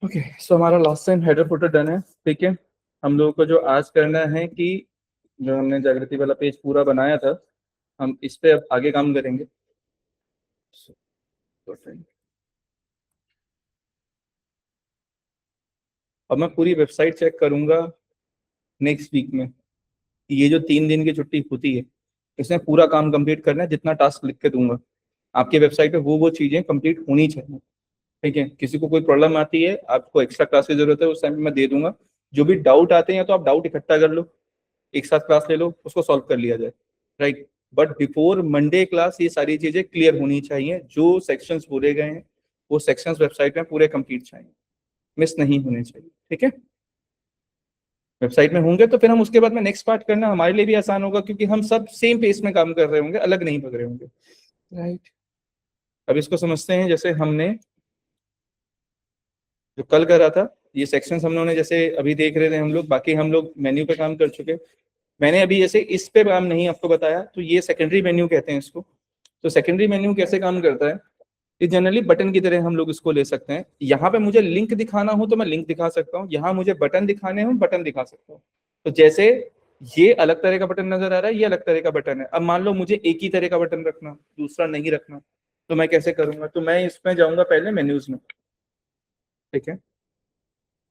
Okay, सो हमारा last time header footer done है। ठीक है, हम लोगों को जो आज करना है कि जो हमने जागृति वाला पेज पूरा बनाया था, हम इस पे अब आगे काम करेंगे। अब मैं पूरी वेबसाइट चेक करूंगा नेक्स्ट वीक में। ये जो 3 दिन की छुट्टी होती है, इसमें पूरा काम कंप्लीट करना है। जितना टास्क लिख के दूंगा आपकी वेबसाइट पे, वो चीजें कंप्लीट होनी चाहिए। ठीक है, किसी को कोई प्रॉब्लम आती है, आपको एक्स्ट्रा क्लास की जरूरत है, उस टाइम पे मैं दे दूंगा। जो भी डाउट आते हैं तो आप डाउट इकट्ठा कर लो, एक साथ क्लास ले लो, उसको सॉल्व कर लिया जाए। Right, but before Monday class ये सारी चीजें क्लियर होनी चाहिए। जो सेक्शंस बोले गए हैं वो सेक्शंस वेबसाइट में पूरे कंप्लीट चाहिए, मिस नहीं होने चाहिए। ठीक है, वेबसाइट में होंगे तो फिर हम उसके बाद में नेक्स्ट पार्ट करना हमारे लिए भी आसान होगा, क्योंकि हम सब सेम पेस में काम कर रहे होंगे, अलग नहीं पकड़े होंगे। राइट, अब इसको समझते हैं। जैसे हमने जो कल करा था, ये सेक्शंस हम लोगों ने जैसे अभी देख रहे थे हम लोग, बाकी हम लोग मेन्यू पे काम कर चुके। मैंने अभी जैसे इस पे काम नहीं आपको बताया, तो ये सेकेंडरी मेन्यू कहते हैं इसको। तो सेकेंडरी मेन्यू कैसे काम करता है, ये जनरली बटन की तरह हम लोग इसको ले सकते हैं। यहाँ पे मुझे लिंक दिखाना हो तो मैं लिंक दिखा सकता हूँ, यहाँ मुझे बटन दिखाने हो बटन दिखा सकता हूँ। तो जैसे ये अलग तरह का बटन नजर आ रहा है, ये अलग तरह का बटन है। अब मान लो मुझे एक ही तरह का बटन रखना, दूसरा नहीं रखना, तो मैं कैसे करूंगा? तो मैं इसमें जाऊंगा पहले मेन्यूज में। ठीक है,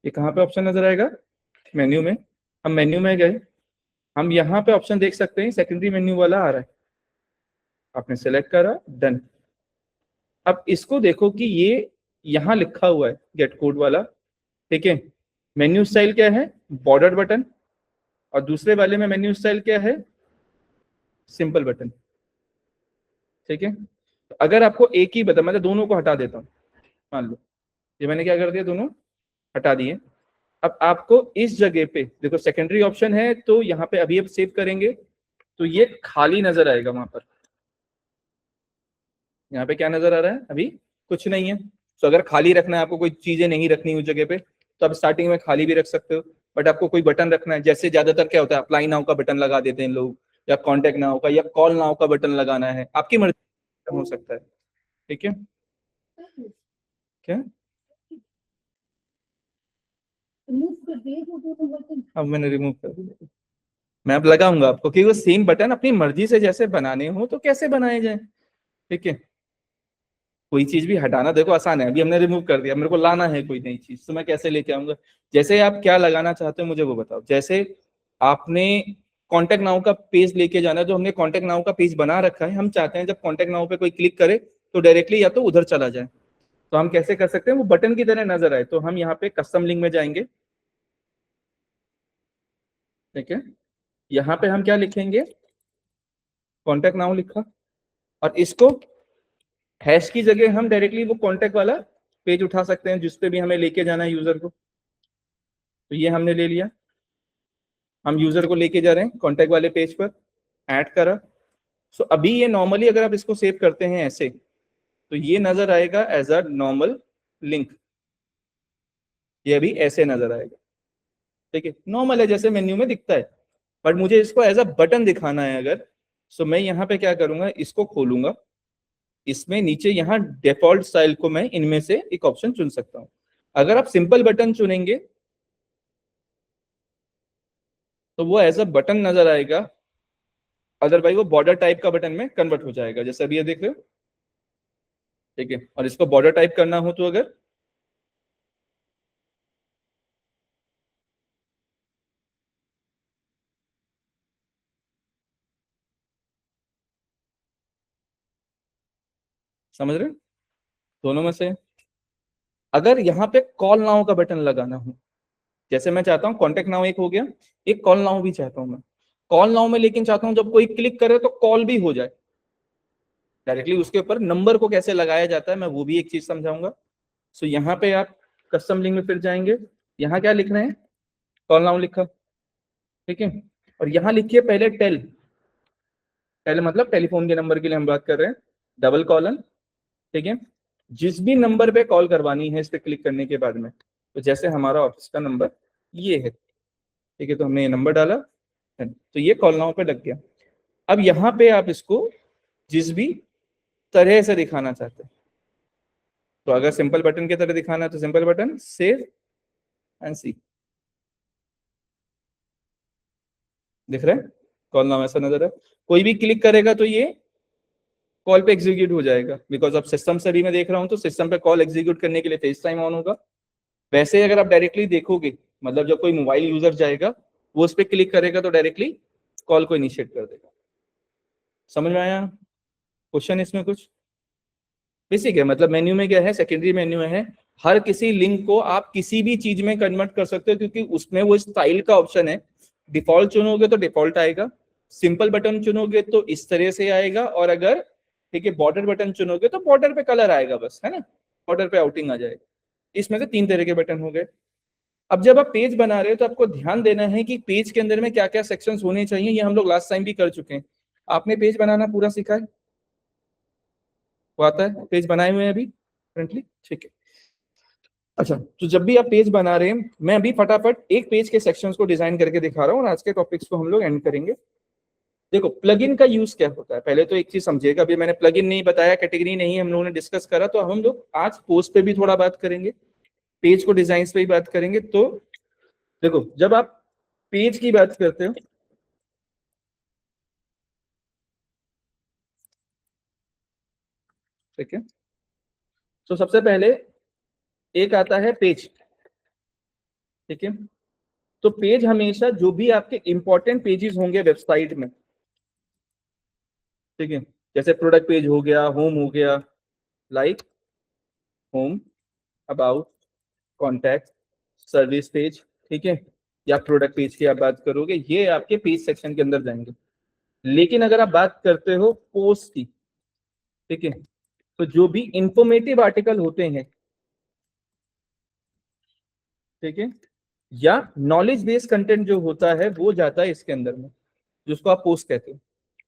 ये कहाँ पे ऑप्शन नजर आएगा? मेन्यू में। हम मेन्यू में गए, हम यहाँ पे ऑप्शन देख सकते हैं, सेकेंडरी मेन्यू वाला आ रहा है। आपने सेलेक्ट करा, डन। अब इसको देखो कि ये यहाँ लिखा हुआ है गेट कोड वाला। ठीक है, मेन्यू स्टाइल क्या है? Border button. और दूसरे वाले में मेन्यू स्टाइल क्या है? Simple button. ठीक है, तो अगर आपको एक ही बटन, मतलब दोनों को हटा देता हूँ, मान लो ये मैंने क्या कर दिया, दोनों हटा दिए। अब आपको इस जगह पे देखो सेकेंडरी ऑप्शन है, तो यहाँ पे अभी अब सेव करेंगे तो ये खाली नजर आएगा वहां पर। यहाँ पे क्या नजर आ रहा है? अभी कुछ नहीं है। तो अगर खाली रखना है आपको, कोई चीजें नहीं रखनी उस जगह पे, तो आप स्टार्टिंग में खाली भी रख सकते हो। बट आपको कोई बटन रखना है, जैसे ज्यादातर क्या होता है, अप्लाई नाउ का बटन लगा देते हैं लोग, या कॉन्टेक्ट नाउ का, या कॉल नाउ का बटन लगाना है, आपकी मर्जी हो सकता है। ठीक है, क्या अब मैंने रिमूव कर दिया। मैं अब लगाऊंगा आपको कि वो सेम बटन अपनी मर्जी से जैसे बनाने हो तो कैसे बनाए जाए। ठीक है, कोई चीज भी हटाना देखो आसान है। अभी हमने रिमूव कर दिया, मेरे को लाना है कोई नई चीज, तो मैं कैसे लेके आऊंगा? जैसे आप क्या लगाना चाहते हो मुझे वो बताओ। जैसे आपने कॉन्टेक्ट नाउ का पेज लेके जाना है, जो हमने कॉन्टेक्ट नाउ का पेज बना रखा है, हम चाहते हैं जब कॉन्टेक्ट नाउ पे कोई क्लिक करे तो डायरेक्टली या तो उधर चला जाए। तो हम कैसे कर सकते हैं वो बटन की तरह नजर आए? तो हम यहाँ पे कस्टम लिंक में जाएंगे। ठीक है, यहाँ पे हम क्या लिखेंगे? कॉन्टेक्ट नाउ लिखा, और इसको हैश की जगह हम डायरेक्टली वो कॉन्टेक्ट वाला पेज उठा सकते हैं जिसपे भी हमें लेके जाना है यूजर को। तो ये हमने ले लिया, हम यूजर को लेके जा रहे हैं कॉन्टेक्ट वाले पेज पर, ऐड करा। सो अभी ये नॉर्मली अगर आप इसको सेव करते हैं ऐसे, तो ये नजर आएगा एज अ नॉर्मल लिंक। ये अभी ऐसे नजर आएगा। ठीक है, नॉर्मल है जैसे मेन्यू में दिखता है। बट मुझे इसको एज अ बटन दिखाना है अगर, सो मैं यहाँ पे क्या करूंगा, इसको खोलूंगा। इसमें नीचे यहाँ डिफॉल्ट स्टाइल को मैं इनमें से एक ऑप्शन चुन सकता हूँ। अगर आप सिंपल बटन चुनेंगे तो वो एज अ बटन नजर आएगा, अदरवाइज वो बॉर्डर टाइप का बटन में कन्वर्ट हो जाएगा, जैसे अभी ये देख रहे हो। ठीक है, और इसको बॉर्डर टाइप करना हो तो अगर, समझ रहे हो? दोनों में से अगर यहाँ पे कॉल नाउ का बटन लगाना हो, जैसे मैं चाहता हूँ कॉन्टेक्ट नाउ एक हो गया, एक कॉल नाउ भी चाहता हूँ मैं। कॉल नाउ में लेकिन चाहता हूँ जब कोई क्लिक करे तो कॉल भी हो जाए डायरेक्टली उसके ऊपर। नंबर को कैसे लगाया जाता है मैं वो भी एक चीज समझाऊंगा। सो यहाँ पे आप कस्टम लिंक में फिर जाएंगे, यहाँ क्या लिख रहे हैं? कॉल नाउ लिखा। ठीक है, और यहाँ लिखिए पहले टेल। टेल मतलब टेलीफोन के नंबर के लिए हम बात कर रहे हैं, डबल कॉलन। ठीक है, जिस भी नंबर पे कॉल करवानी है इस पे क्लिक करने के बाद में, तो जैसे हमारा ऑफिस का नंबर ये है। ठीक है, तो हमने ये नंबर डाला, तो ये कॉल नाउ पे लग गया। अब यहाँ पे आप इसको जिस भी तरह से दिखाना चाहते हैं। तो अगर सिंपल बटन की तरह दिखाना है तो सिंपल बटन, सेव एंड सी, दिख रहा है कॉल नाम ऐसा नजर है। कोई भी क्लिक करेगा तो ये कॉल पे एग्जीक्यूट हो जाएगा, बिकॉज अब सिस्टम से भी मैं देख रहा हूं तो सिस्टम पे कॉल एग्जीक्यूट करने के लिए फेस टाइम ऑन होगा। वैसे ही अगर आप डायरेक्टली देखोगे, मतलब जब कोई मोबाइल यूजर जाएगा वो उस पर क्लिक करेगा तो डायरेक्टली कॉल को इनिशिएट कर देगा। समझ में आया क्वेश्चन इसमें कुछ? बेसिक है, मतलब मेन्यू में क्या है, सेकेंडरी मेन्यू है। हर किसी लिंक को आप किसी भी चीज में कन्वर्ट कर सकते हो, क्योंकि उसमें वो स्टाइल का ऑप्शन है। डिफॉल्ट चुनोगे तो डिफॉल्ट आएगा, सिंपल बटन चुनोगे तो इस तरह से आएगा, और अगर ठीक है बॉर्डर बटन चुनोगे तो बॉर्डर पे कलर आएगा बस, है ना, बॉर्डर पे आउटिंग आ जाएगा। इसमें से 3 तरह के बटन हो गए। अब जब आप पेज बना रहे हो तो आपको ध्यान देना है कि पेज के अंदर में क्या क्या सेक्शंस होने चाहिए। ये हम लोग लास्ट टाइम भी कर चुके हैं। आपने पेज बनाना पूरा सीखा है, वो आता है, पेज बनाए हुए हैं अभी करंटली, ठीक है। अच्छा, तो जब भी आप पेज बना रहे हैं, मैं अभी फटाफट एक पेज के सेक्शंस को डिजाइन करके दिखा रहा हूँ और आज के टॉपिक्स को हम लोग एंड करेंगे। देखो प्लगइन का यूज क्या होता है, पहले तो एक चीज समझिएगा। अभी मैंने प्लगइन नहीं बताया, कैटेगरी नहीं हम लोगों ने डिस्कस करा, तो हम लोग आज पोस्ट पे भी थोड़ा बात करेंगे, पेज को डिजाइन पे भी बात करेंगे। तो देखो जब आप पेज की बात करते हो, ठीक है, तो सबसे पहले एक आता है पेज, ठीक है। तो पेज हमेशा जो भी आपके इंपॉर्टेंट पेजेस होंगे वेबसाइट में, ठीक है, जैसे प्रोडक्ट पेज हो गया, होम हो गया, like home, about, contact, service page, ठीक है, या प्रोडक्ट पेज की आप बात करोगे, ये आपके पेज सेक्शन के अंदर जाएंगे। लेकिन अगर आप बात करते हो पोस्ट की, ठीक है, तो जो भी इंफॉर्मेटिव आर्टिकल होते हैं, ठीक है, या नॉलेज बेस्ड कंटेंट जो होता है वो जाता है इसके अंदर में, जिसको आप पोस्ट कहते हो।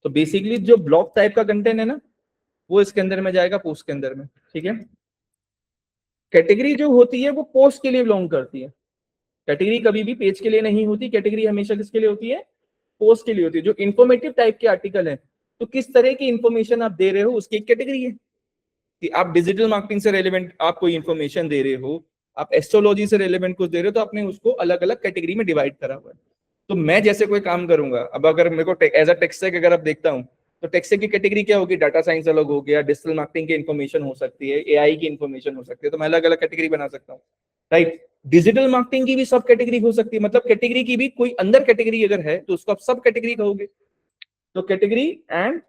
तो बेसिकली जो ब्लॉग टाइप का कंटेंट है ना, वो इसके अंदर में जाएगा, पोस्ट के अंदर में, ठीक है। कैटेगरी जो होती है वो पोस्ट के लिए बिलोंग करती है। कैटेगरी कभी भी पेज के लिए नहीं होती, कैटेगरी हमेशा किसके लिए होती है, पोस्ट के लिए होती है। जो इंफॉर्मेटिव टाइप के आर्टिकल है, तो किस तरह की इंफॉर्मेशन आप दे रहे हो उसकी एक कैटेगरी है। कि आप डिजिटल मार्केटिंग से रेलेवेंट आप कोई इंफॉर्मेशन दे रहे हो, आप एस्ट्रोलॉजी से रेलेवेंट कुछ दे रहे हो, तो आपने उसको अलग अलग कैटेगरी में डिवाइड करा हुआ है। तो मैं जैसे कोई काम करूंगा, अब अगर मेरे को एज अ टेक्सटेक अगर आप देखता हूँ, तो टेक्सटेक की कैटेगरी क्या होगी, डाटा साइंस अलग हो गया, डिजिटल मार्केटिंग की इन्फॉर्मेशन हो सकती है, एआई की इन्फॉर्मेशन हो सकती है, तो मैं अलग अलग कैटेगरी बना सकता हूँ, राइट। डिजिटल मार्केटिंग की भी सब कैटेगरी हो सकती है, मतलब कैटेगरी की भी कोई अंदर कैटेगरी अगर है तो उसको आप सब कैटेगरी कहोगे। तो कैटेगरी एंड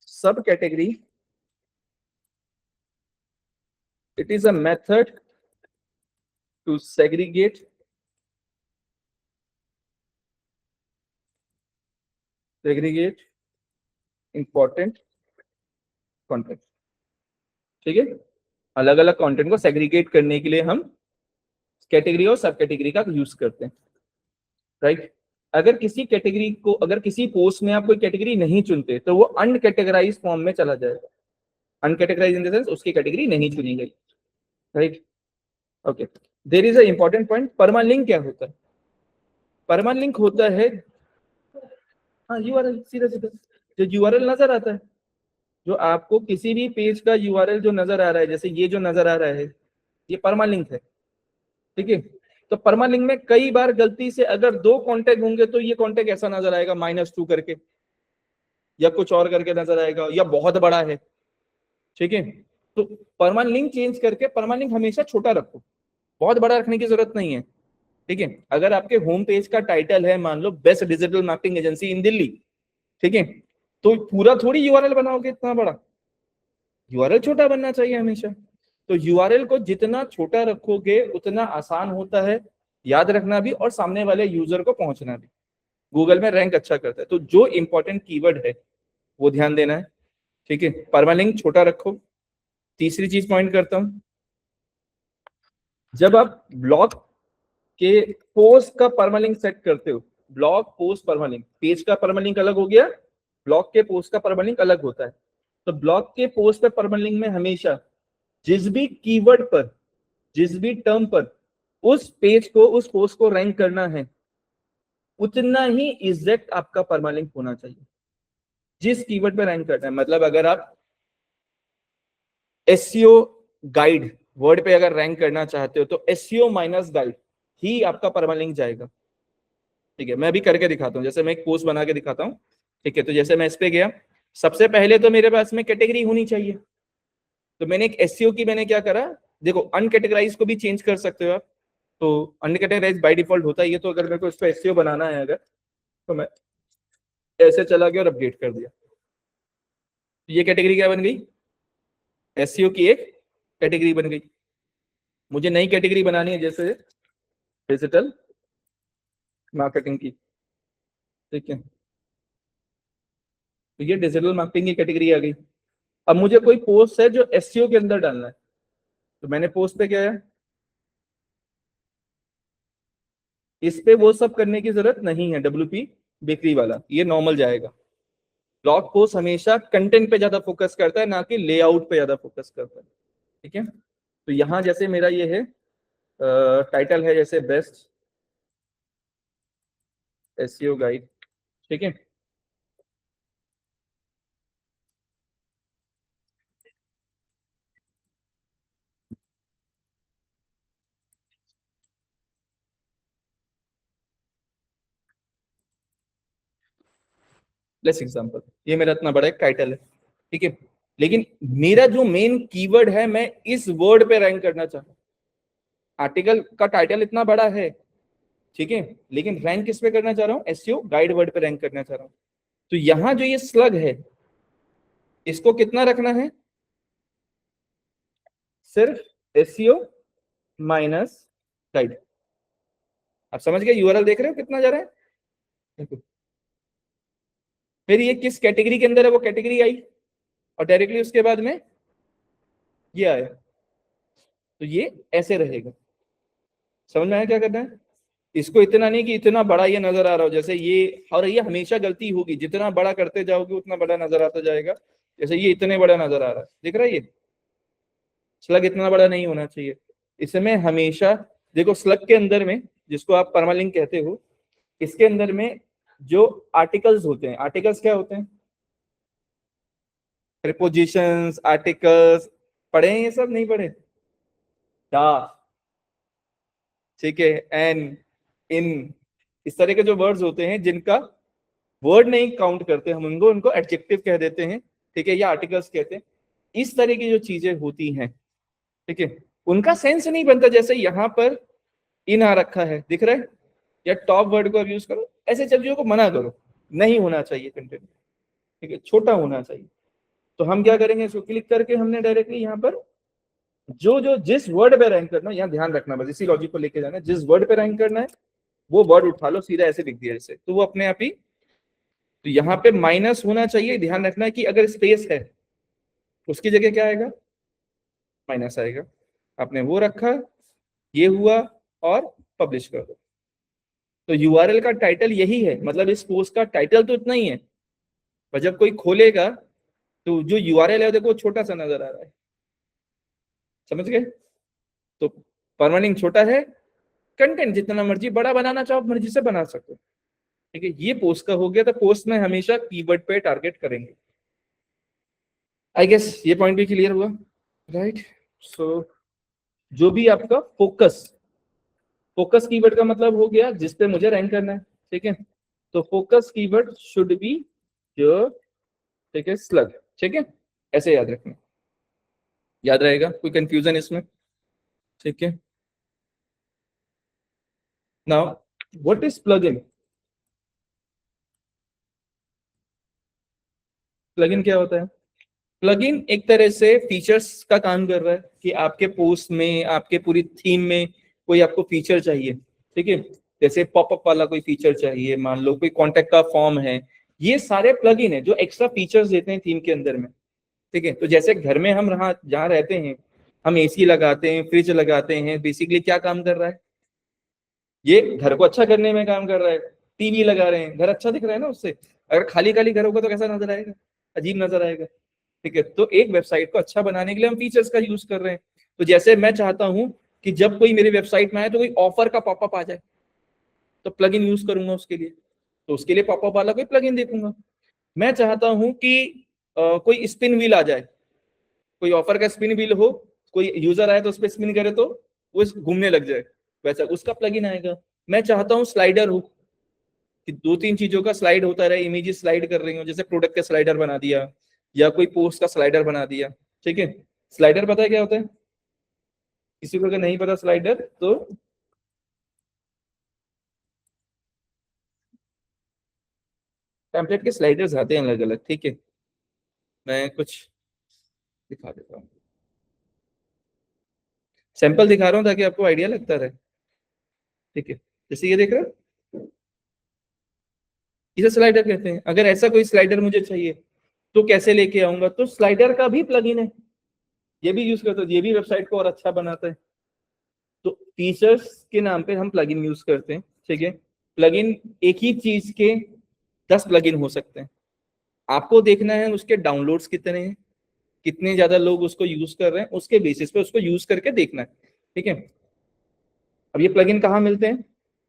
सब category, it is a method to segregate important content, ठीक है। अलग अलग कंटेंट को सेग्रीगेट करने के लिए हम कैटेगरी और सब कैटेगरी का यूज करते हैं, राइट। अगर किसी कैटेगरी को, अगर किसी पोस्ट में आप कोई कैटेगरी नहीं चुनते तो वो अनकैटेगराइज फॉर्म में चला जाएगा। अनकैटेगराइज इन द सेंस उसकी कैटेगरी नहीं चुनी गई, right. Okay, there is a important point, permalink क्या होता है? परमालिंक होता है, हाँ यूआरएल, सीधा सीधा जो यूआरएल नजर आता है, जो आपको किसी भी पेज का यूआरएल जो नजर आ रहा है, जैसे ये जो नजर आ रहा है, ये परमालिंक है, ठीक है। तो परमालिंक में कई बार गलती से अगर 2 कॉन्टेक्ट होंगे तो ये कॉन्टेक्ट ऐसा नजर आएगा -2 करके, या कुछ और करके नजर आएगा, या बहुत बड़ा है, ठीक है। तो परमालिंक चेंज करके परमालिंक हमेशा छोटा रखो, बहुत बड़ा रखने की जरूरत नहीं है, ठीक है। अगर आपके होम पेज का टाइटल है मान लो बेस्ट डिजिटल मार्केटिंग एजेंसी इन दिल्ली, ठीक है, तो पूरा थोड़ी यूआरएल बनाओगे इतना बड़ा, यूआरएल छोटा बनना चाहिए हमेशा। तो यूआरएल को जितना छोटा रखोगे उतना आसान होता है याद रखना भी, और सामने वाले यूजर को पहुंचना भी। गूगल में रैंक अच्छा करता है, तो जो इंपॉर्टेंट कीवर्ड है वो ध्यान देना है, ठीक है। परमालिंक छोटा रखो। तीसरी चीज पॉइंट करता हूं, जब आप ब्लॉग के पोस्ट का परमालिंक सेट करते हो, ब्लॉग पोस्ट परमालिंक, पेज का परमालिंक अलग हो गया, ब्लॉग के पोस्ट का परमालिंक अलग होता है। तो ब्लॉग के पोस्ट पे परमालिंक में हमेशा जिस भी कीवर्ड पर, जिस भी टर्म पर उस पेज को, उस पोस्ट को रैंक करना है, उतना ही एग्जैक्ट आपका परमालिंक होना चाहिए जिस कीवर्ड पे रैंक करना है। मतलब अगर आप एसईओ गाइड वर्ड पे अगर रैंक करना चाहते हो तो एसईओ माइनस गाइड ही आपका परमालिंक जाएगा। ठीक है, मैं अभी करके दिखाता हूँ, जैसे मैं एक पोस्ट बना के दिखाता हूँ। ठीक है, तो जैसे मैं इस पे गया, सबसे पहले तो मेरे पास में कैटेगरी होनी चाहिए। तो मैंने एक एसईओ की मैंने क्या करा, देखो अनकैटेगराइज को भी चेंज कर सकते हो आप, तो अनकैटेगराइज बाय डिफॉल्ट होता है ये। तो अगर मेरे को इस पे एसईओ बनाना है अगर, तो मैं ऐसे चला गया और अपडेट कर दिया, ये कैटेगरी क्या बन गई, एसईओ की एक कैटेगरी बन गई। मुझे नई कैटेगरी बनानी है जैसे डिजिटल मार्केटिंग की। ठीक है, तो ये डिजिटल मार्केटिंग की कैटेगरी आ गई। अब मुझे कोई पोस्ट है जो एसईओ के अंदर डालना है, तो मैंने पोस्ट पे क्या है, इस पे वो सब करने की जरूरत नहीं है, डब्ल्यूपी बेकरी वाला ये नॉर्मल जाएगा। ब्लॉग पोस्ट हमेशा कंटेंट पे ज्यादा फोकस करता है, ना कि लेआउट पे ज्यादा फोकस करता है। ठीक है, तो यहाँ जैसे मेरा ये है, टाइटल है जैसे बेस्ट एसईओ गाइड। ठीक है, लेट्स एग्जांपल, ये मेरा इतना बड़ा एक टाइटल है। ठीक है, लेकिन मेरा जो मेन कीवर्ड है, मैं इस वर्ड पे रैंक करना चाहता हूँ। आर्टिकल का टाइटल इतना बड़ा है, ठीक है, लेकिन रैंक किस पे करना चाह रहा हूँ, एसईओ गाइड वर्ड पे रैंक करना चाह रहा हूँ। तो यहाँ जो ये स्लग है, इसको कितना रखना है, सिर्फ एसईओ माइनस गाइड। आप समझ गए, यूआरएल देख रहे हो कितना जा रहा है। देखो, फिर ये किस कैटेगरी के अंदर है, वो कैटेगरी आई, और डायरेक्टली उसके बाद में ये आया, तो ये ऐसे रहेगा। समझ में आया क्या करना है, इसको इतना नहीं कि इतना बड़ा ये नजर आ रहा हो जैसे ये, और ये हमेशा गलती होगी, जितना बड़ा करते जाओगे उतना बड़ा नजर आता जाएगा। जैसे ये इतने बड़ा नजर आ रहा है, दिख रहा है, ये स्लग इतना बड़ा नहीं होना चाहिए। इसमें हमेशा देखो, स्लग के अंदर में, जिसको आप परमालिंक कहते हो, इसके अंदर में जो आर्टिकल्स होते हैं, आर्टिकल्स क्या होते हैं, प्रीपोजिशंस, आर्टिकल्स, पढ़े हैं ये सब, नहीं पढ़े, दा, ठीक है, एन, इन, इस तरह के जो वर्ड्स होते हैं जिनका वर्ड नहीं काउंट करते हम उनको एडजेक्टिव कह देते हैं। ठीक है, या आर्टिकल्स कहते हैं। इस तरह की जो चीजें होती हैं, ठीक है, उनका सेंस नहीं बनता। जैसे यहाँ पर इन आ रखा है, दिख रहा है, या टॉप वर्ड को अब यूज करो, ऐसे चीजों को मना करो, नहीं होना चाहिए कंटेंट। ठीक है, छोटा होना चाहिए। तो हम क्या करेंगे, इसको क्लिक करके हमने डायरेक्टली यहाँ पर जो जो जिस वर्ड पे रैंक करना है, यहाँ ध्यान रखना, बस इसी लॉजिक को लेके जाना है, जिस वर्ड पे रैंक करना है वो वर्ड उठा लो, सीधा ऐसे लिख दिया जैसे, तो वो अपने आप ही। तो यहाँ पे माइनस होना चाहिए, ध्यान रखना है कि अगर स्पेस है उसकी जगह क्या आएगा, माइनस आएगा। आपने वो रखा, ये हुआ, और पब्लिश कर दो। तो यूआरएल का टाइटल यही है, मतलब इस पोस्ट का टाइटल तो इतना ही है, पर जब कोई खोलेगा तो जो यूआरएल है देखो छोटा सा नजर आ रहा है। समझ गए, तो परमानेंट छोटा है, कंटेंट जितना मर्जी बड़ा बनाना चाहो मर्जी से बना सकते हो। ठीक है, ये पोस्ट का हो गया। तो पोस्ट में हमेशा कीवर्ड पे टारगेट करेंगे। आई गेस ये पॉइंट भी क्लियर हुआ, राइट। सो जो भी आपका फोकस, फोकस कीवर्ड का मतलब हो गया जिस पे मुझे रैंक करना है। ठीक है, तो focus keyword should be your, ठीक है, स्लग। ठीक है, ऐसे याद रखना, याद रहेगा, कोई कंफ्यूजन इसमें। ठीक है, now what is plugin. Plugin क्या होता है, प्लगइन एक तरह से फीचर्स का काम कर रहा है कि आपके पोस्ट में, आपके पूरी थीम में कोई आपको फीचर चाहिए। ठीक है, जैसे पॉपअप वाला कोई फीचर चाहिए, मान लो कोई कॉन्टेक्ट का फॉर्म है, ये सारे प्लगइन है जो एक्स्ट्रा फीचर्स देते हैं थीम के अंदर में। ठीक है, तो जैसे घर में हम रहा जहाँ रहते हैं, हम एसी लगाते हैं, फ्रिज लगाते हैं, बेसिकली क्या काम कर रहा है, ये घर को अच्छा करने में काम कर रहा है। टीवी लगा रहे हैं, घर अच्छा दिख रहा है ना उससे। अगर खाली खाली घर होगा तो कैसा नजर आएगा, अजीब नजर आएगा। ठीक है, तो एक वेबसाइट को अच्छा बनाने के लिए हम फीचर्स का यूज कर रहे हैं। तो जैसे मैं चाहता हूं कि जब कोई मेरी वेबसाइट में आए तो कोई ऑफर का पॉपअप आ जाए, तो प्लगइन यूज करूंगा उसके लिए, तो उसके लिए पॉपअप वाला कोई प्लगइन देखूंगा। मैं चाहता हूं कि कोई स्पिन व्हील आ जाए, कोई ऑफर का स्पिन व्हील हो, कोई यूजर आए तो उस पर स्पिन करे तो वो घूमने लग जाए, वैसा उसका प्लगइन आएगा। मैं चाहता हूँ स्लाइडर हो, कि दो तीन चीजों का स्लाइड होता रहे, इमेजेस स्लाइड कर रही हो, जैसे प्रोडक्ट का स्लाइडर बना दिया या कोई पोस्ट का स्लाइडर बना दिया। ठीक है, स्लाइडर पता है क्या होता है? किसी को अगर नहीं पता स्लाइडर तो टेम्पलेट के स्लाइडर्स आते हैं अलग अलग। ठीक है, मैं कुछ दिखा देता हूँ, सैंपल दिखा रहा हूँ ताकि आपको आइडिया लगता रहे। ठीक है, जैसे ये देख रहे हो, इसे स्लाइडर कहते हैं। अगर ऐसा कोई स्लाइडर मुझे चाहिए तो कैसे लेके आऊंगा? तो स्लाइडर का भी प्लगइन है, ये भी यूज करते हैं, ये भी वेबसाइट को और अच्छा बनाता है। तो फीचर्स के नाम पे हम प्लगइन यूज करते हैं। ठीक है, प्लगइन एक ही चीज के 10 प्लगइन हो सकते हैं। आपको देखना है उसके डाउनलोड्स कितने हैं, कितने ज्यादा लोग उसको यूज कर रहे हैं, उसके बेसिस पे उसको यूज करके देखना है। ठीक है, अब ये प्लगइन कहाँ मिलते हैं?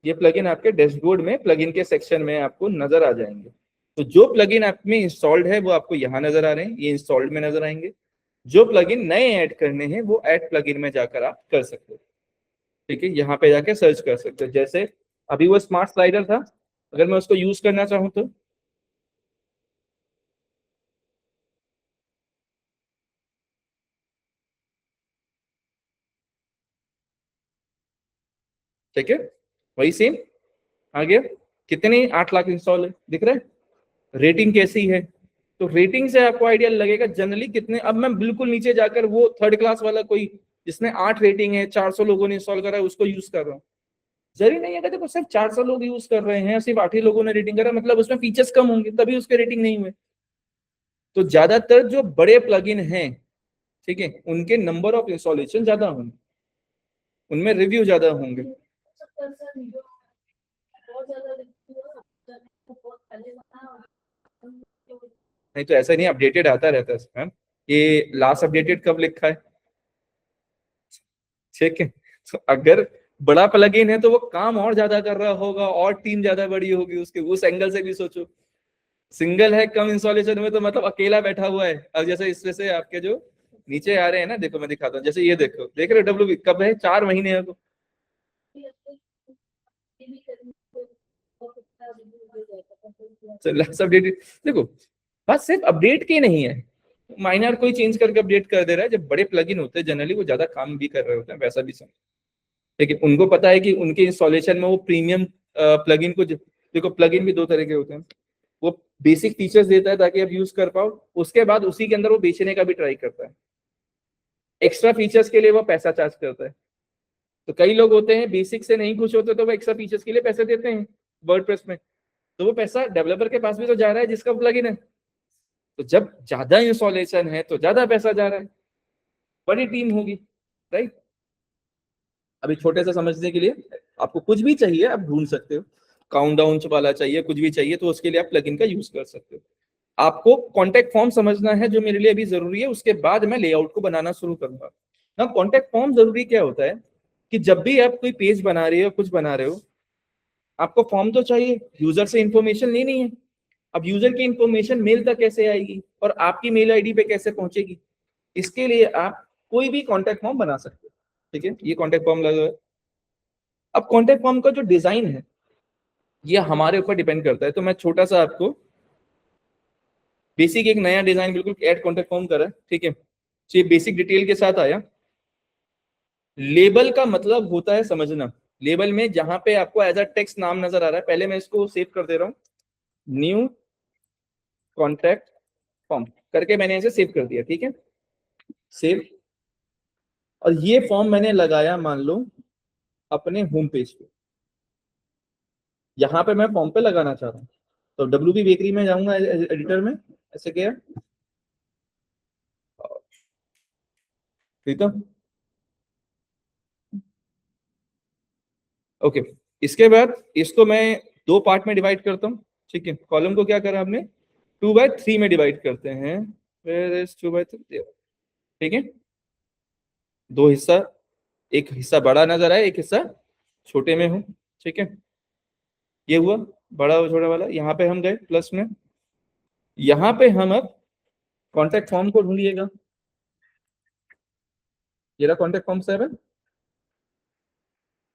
ये प्लगइन आपके डैशबोर्ड में प्लगइन के सेक्शन में आपको नजर आ जाएंगे। तो जो प्लगइन आप में इंस्टॉल्ड है वो आपको यहाँ नजर आ रहे हैं, ये इंस्टॉल्ड में नजर आएंगे। जो प्लगइन नए ऐड करने हैं वो ऐड प्लगइन में जाकर आप कर सकते हो। ठीक है, यहाँ पे जाके सर्च कर सकते हो। जैसे अभी वो स्मार्ट स्लाइडर था, अगर मैं उसको यूज करना चाहूँ तो ठीक है, वही सेम आ गया। कितने 8 लाख इंस्टॉल है, दिख रहा है? रेटिंग कैसी है? तो रेटिंग से आपको आइडिया लगेगा जनरली कितने। अब मैं बिल्कुल नीचे जाकर वो थर्ड क्लास वाला कोई जिसने 8 रेटिंग है, 400 लोगों ने इंस्टॉल करा है, उसको यूज कर रहा हूँ। जरूरी नहीं है, देखो सिर्फ 400 लोग यूज कर रहे हैं, सिर्फ 8 ही लोगों ने रेटिंग करा मतलब उसमें फीचर्स कम होंगे तभी उसके रेटिंग नहीं हुए। तो ज्यादातर जो बड़े प्लगइन हैं, ठीक है, उनके नंबर ऑफ इंस्टॉलेशन ज्यादा होंगे, उनमें रिव्यू ज्यादा होंगे। नहीं तो ऐसा नहीं, अपडेटेड आता रहता है इसमें। ये लास्ट अपडेटेड कब लिखा है? ठीक है, तो अगर बड़ा प्लगइन है तो वो काम और ज्यादा कर रहा होगा और टीम ज्यादा बड़ी होगी उसके, उस एंगल से भी सोचो। सिंगल है कम इंस्टॉलेशन में तो मतलब अकेला बैठा हुआ है। अब जैसे इसमें से आपके जो नीचे आ रहे हैं ना, देखो मैं दिखाता हूँ, जैसे ये देखो, देख रहे हो डब्ल्यू कब है? 4 महीने है तो। लास्ट अपडेट देखो, बस सिर्फ अपडेट की नहीं है, माइनर कोई चेंज करके अपडेट कर दे रहा है। जब बड़े प्लगइन होते हैं जनरली वो ज्यादा काम भी कर रहे होते हैं, वैसा भी समझ। लेकिन उनको पता है कि उनके इंस्टॉलेशन में वो प्रीमियम प्लगइन को, देखो प्लगइन भी दो तरह के होते हैं। वो बेसिक फीचर्स देता है ताकि आप यूज कर पाओ, उसके बाद उसी के अंदर वो बेचने का भी ट्राई करता है। एक्स्ट्रा फीचर्स के लिए वो पैसा चार्ज करता है। तो कई लोग होते हैं बेसिक से नहीं खुश होते तो वो एक्स्ट्रा फीचर्स के लिए पैसे देते हैं वर्डप्रेस में। तो वो पैसा डेवलपर के पास भी तो जा रहा है जिसका प्लगइन है। तो जब ज्यादा इंस्टॉलेशन है तो ज्यादा पैसा जा रहा है, बड़ी टीम होगी, राइट? अभी छोटे से समझने के लिए, आपको कुछ भी चाहिए आप ढूंढ सकते हो, काउंटडाउन वाला चाहिए, कुछ भी चाहिए तो उसके लिए आप प्लगइन का यूज कर सकते हो। आपको कॉन्टेक्ट फॉर्म समझना है जो मेरे लिए अभी जरूरी है, उसके बाद मैं लेआउट को बनाना शुरू करूंगा ना। कॉन्टेक्ट फॉर्म जरूरी क्या होता है कि जब भी आप कोई पेज बना रहे हो, कुछ बना रहे हो, आपको फॉर्म तो चाहिए, यूजर से इंफॉर्मेशन लेनी है। अब यूजर की इंफॉर्मेशन मेल तक कैसे आएगी और आपकी मेल आईडी पे कैसे पहुंचेगी? इसके लिए आप कोई भी कॉन्टेक्ट फॉर्म बना सकते हो। ठीक है, ये कॉन्टेक्ट फॉर्म लगा है। अब कॉन्टेक्ट फॉर्म का जो डिजाइन है ये हमारे ऊपर डिपेंड करता है। तो मैं छोटा सा आपको बेसिक एक नया डिजाइन बिल्कुल ऐड कॉन्टेक्ट फॉर्म करा है। ठीक है, तो ये बेसिक डिटेल के साथ आया। लेबल का मतलब होता है समझना। लेबल में जहां पे आपको एज अ टेक्स्ट नाम नजर आ रहा है, पहले मैं इसको सेव कर दे रहा हूँ, न्यू कॉन्टैक्ट फॉर्म करके मैंने इसे सेव कर दिया। ठीक है, सेव। और ये फॉर्म मैंने लगाया मान लो अपने होम पेज पे, यहाँ पे मैं फॉर्म पे लगाना चाह रहा हूँ। तो डब्ल्यू बी बेकरी में जाऊंगा एडिटर में, ऐसे किया, ठीक है, ओके। इसके बाद इसको मैं दो पार्ट में डिवाइड करता हूँ। ठीक है, कॉलम को क्या करा हमने, 2/3 में डिवाइड करते हैं। Where is 2/3? ठीक है, दो हिस्सा, एक हिस्सा बड़ा नजर आए, एक हिस्सा छोटे में हो। ठीक है, ये हुआ बड़ा और छोटा वाला। यहाँ पे हम गए प्लस में, यहाँ पे हम अब कॉन्टेक्ट फॉर्म को ढूंढिएगा। ये रहा contact form 7,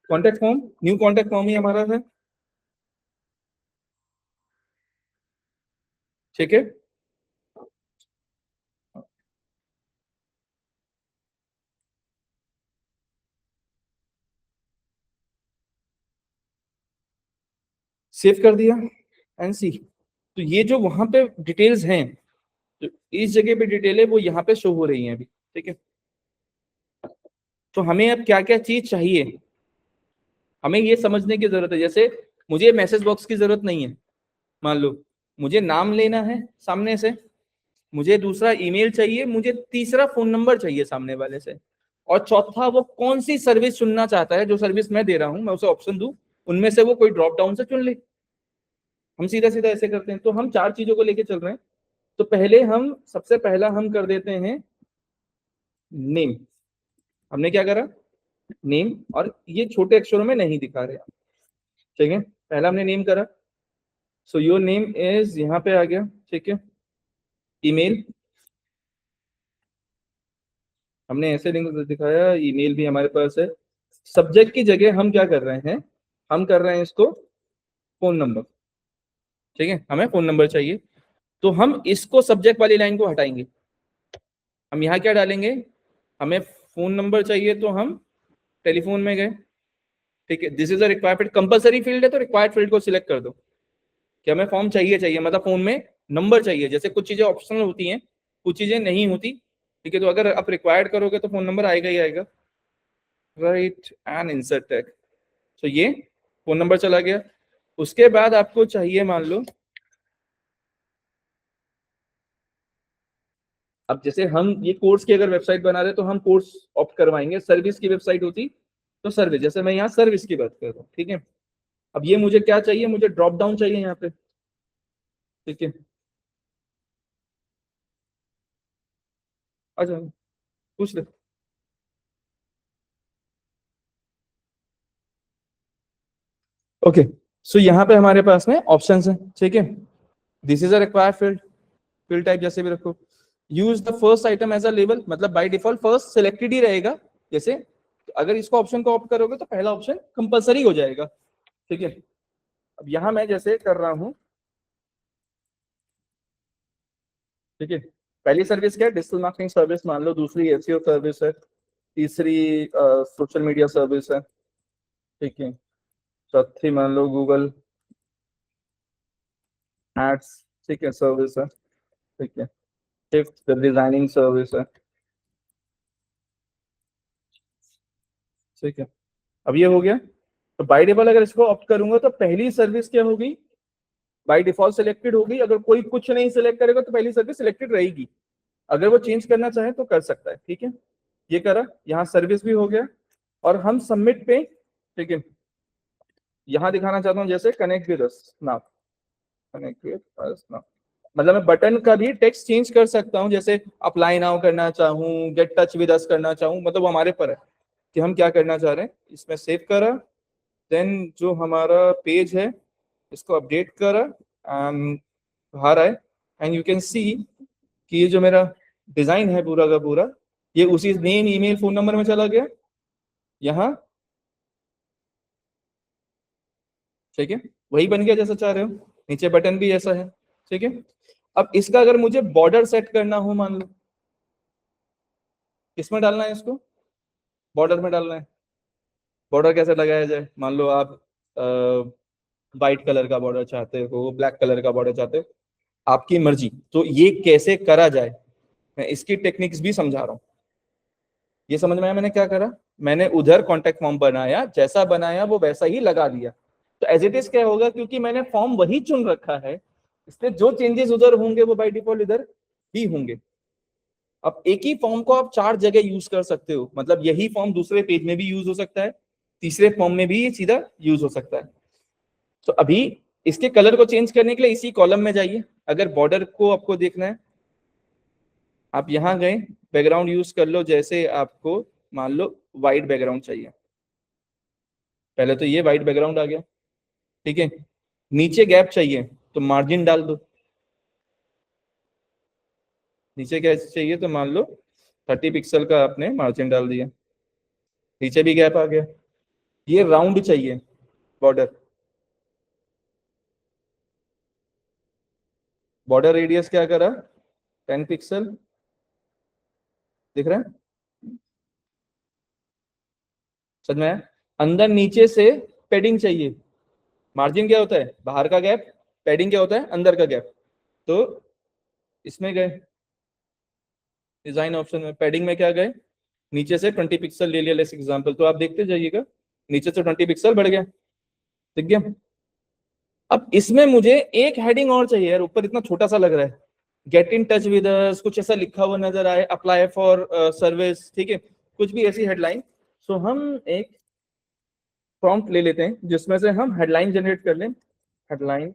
contact form, new contact form ही हमारा है। ठीक है, सेव कर दिया एंड सी। तो ये जो वहां पे डिटेल्स हैं, जो इस जगह पे डिटेल है वो यहाँ पे शो हो रही है अभी। ठीक है, तो हमें अब क्या क्या चीज चाहिए, हमें ये समझने की जरूरत है। जैसे मुझे मैसेज बॉक्स की जरूरत नहीं है, मान लो मुझे नाम लेना है सामने से, मुझे दूसरा ईमेल चाहिए, मुझे तीसरा फोन नंबर चाहिए सामने वाले से, और चौथा वो कौन सी सर्विस चुनना चाहता है, जो सर्विस मैं दे रहा हूं मैं उसे ऑप्शन दूं, उनमें से वो कोई ड्रॉप डाउन से चुन ले। हम सीधा सीधा ऐसे करते हैं। तो हम चार चीजों को लेके चल रहे हैं। तो पहले हम सबसे पहला हम कर देते हैं नेम। हमने क्या करा, नेम, और ये छोटे अक्षरों में नहीं दिखा रहे। ठीक है, पहला हमने नेम करा, सो योर नेम इज, यहाँ पे आ गया। ठीक है, ईमेल, हमने ऐसे लिंक दिखाया, ईमेल भी हमारे पास है। सब्जेक्ट की जगह हम क्या कर रहे हैं, हम कर रहे हैं इसको फोन नंबर। ठीक है, हमें फोन नंबर चाहिए, तो हम इसको सब्जेक्ट वाली लाइन को हटाएंगे। हम यहाँ क्या डालेंगे, हमें फोन नंबर चाहिए तो हम टेलीफोन में गए। ठीक है, this is a required field, compulsory field है तो रिक्वायर्ड फील्ड को सिलेक्ट कर दो कि हमें फॉर्म चाहिए चाहिए, मतलब फोन में नंबर चाहिए। जैसे कुछ चीजें ऑप्शनल होती हैं, कुछ चीजें नहीं होती। ठीक है, तो अगर आप रिक्वायर्ड करोगे तो फोन नंबर आएगा ही आएगा। राइट एंड इंसर्ट टैग, तो ये फोन नंबर चला गया। उसके बाद आपको चाहिए, मान लो अब जैसे हम ये कोर्स की अगर वेबसाइट बना रहे तो हम कोर्स ऑप्ट करवाएंगे, सर्विस की वेबसाइट होती तो सर्विस, जैसे मैं यहाँ सर्विस की बात कर रहा हूँ। ठीक है, अब ये मुझे क्या चाहिए, मुझे ड्रॉप डाउन चाहिए यहाँ पे। ठीक है, अच्छा पूछ ले। ओके, सो यहाँ पे हमारे पास में ऑप्शंस हैं। ठीक है, this is a required field, field type जैसे भी रखो। Use the first item as a label, मतलब बाय डिफॉल्ट फर्स्ट सिलेक्टेड ही रहेगा। जैसे अगर इसको ऑप्शन को ऑप्ट करोगे तो पहला ऑप्शन कंपलसरी हो जाएगा। ठीक है, अब यहाँ मैं जैसे कर रहा हूँ। ठीक है, पहली सर्विस क्या है, डिजिटल मार्केटिंग सर्विस मान लो, दूसरी एसईओ सर्विस है, तीसरी सोशल मीडिया सर्विस है। ठीक है, चौथी मान लो गूगल एड्स, ठीक है, सर्विस है। ठीक है, फिफ्थ डिजाइनिंग सर्विस है। ठीक है, अब ये हो गया। तो बाय डिफॉल्ट अगर इसको ऑप्ट करूंगा तो पहली सर्विस क्या होगी, बाय डिफॉल्ट सिलेक्टेड होगी। अगर कोई कुछ नहीं सिलेक्ट करेगा तो पहली सर्विस सिलेक्टेड रहेगी। अगर वो चेंज करना चाहे तो कर सकता है। ठीक है, ये करा, यहाँ सर्विस भी हो गया, और हम सबमिट पे। ठीक है, यहाँ दिखाना चाहता हूँ जैसे connect with us now, connect with us now, मतलब मैं बटन का भी टेक्स्ट चेंज कर सकता हूँ। जैसे अप्लाई नाउ करना चाहूँ, गेट टच विद अस करना चाहूँ, मतलब वो हमारे पर है कि हम क्या करना चाह रहे हैं। इसमें सेव करा, देन जो हमारा पेज है इसको अपडेट करा, बाहर आए, एंड यू कैन सी कि ये जो मेरा डिजाइन है पूरा का पूरा, ये उसी नेम ईमेल फोन नंबर में चला गया यहाँ। ठीक है, वही बन गया जैसा चाह रहे हो, नीचे बटन भी ऐसा है। ठीक है, अब इसका अगर मुझे बॉर्डर सेट करना हो, मान लो किसमें डालना है इसको, बॉर्डर में डालना है। बॉर्डर कैसे लगाया जाए, मान लो आप वाइट कलर का बॉर्डर चाहते हो, ब्लैक कलर का बॉर्डर चाहते हो, आपकी मर्जी। तो ये कैसे करा जाए, मैं इसकी टेक्निक्स भी समझा रहा हूँ। ये समझ में आया मैंने क्या करा, मैंने उधर कॉन्टेक्ट फॉर्म बनाया, जैसा बनाया वो वैसा ही लगा दिया। तो एज इट इज क्या होगा, क्योंकि मैंने फॉर्म वही चुन रखा है, इसलिए जो चेंजेस उधर होंगे वो बाय डिफॉल्ट इधर भी होंगे। अब एक ही फॉर्म को आप चार जगह यूज कर सकते हो, मतलब यही फॉर्म दूसरे पेज में भी यूज हो सकता है, तीसरे फॉर्म में भी ये सीधा यूज हो सकता है। तो अभी इसके कलर को चेंज करने के लिए इसी कॉलम में जाइए। अगर बॉर्डर को आपको देखना है, आप यहाँ गए, बैकग्राउंड यूज कर लो, जैसे आपको मान लो व्हाइट बैकग्राउंड चाहिए, पहले तो ये व्हाइट बैकग्राउंड आ गया। ठीक है, नीचे गैप चाहिए तो मार्जिन डाल दो, नीचे गैप चाहिए तो मान लो 30 पिक्सल का आपने मार्जिन डाल दिया, नीचे भी गैप आ गया। ये राउंड चाहिए बॉर्डर, बॉर्डर रेडियस क्या करा, 10 पिक्सल, दिख रहा है, समझ में आया? अंदर नीचे से पेडिंग चाहिए। मार्जिन क्या होता है, बाहर का गैप, पेडिंग क्या होता है, अंदर का गैप। तो इसमें गए डिजाइन ऑप्शन में, पेडिंग में क्या गए, नीचे से 20 पिक्सल ले लिया लेस एग्जांपल, तो आप देखते जाइएगा नीचे से 20 पिक्सल बढ़ गया, ठीक है। अब इसमें मुझे एक हेडिंग और चाहिए यार, ऊपर इतना छोटा सा लग रहा है, गेट इन टच विद अस, कुछ ऐसा लिखा हुआ नजर आए, अप्लाई फॉर सर्विस, ठीक है, कुछ भी ऐसी हेडलाइन। सो हम एक प्रॉम्प्ट ले लेते हैं जिसमें से हम हेडलाइन जनरेट कर लें, हेडलाइन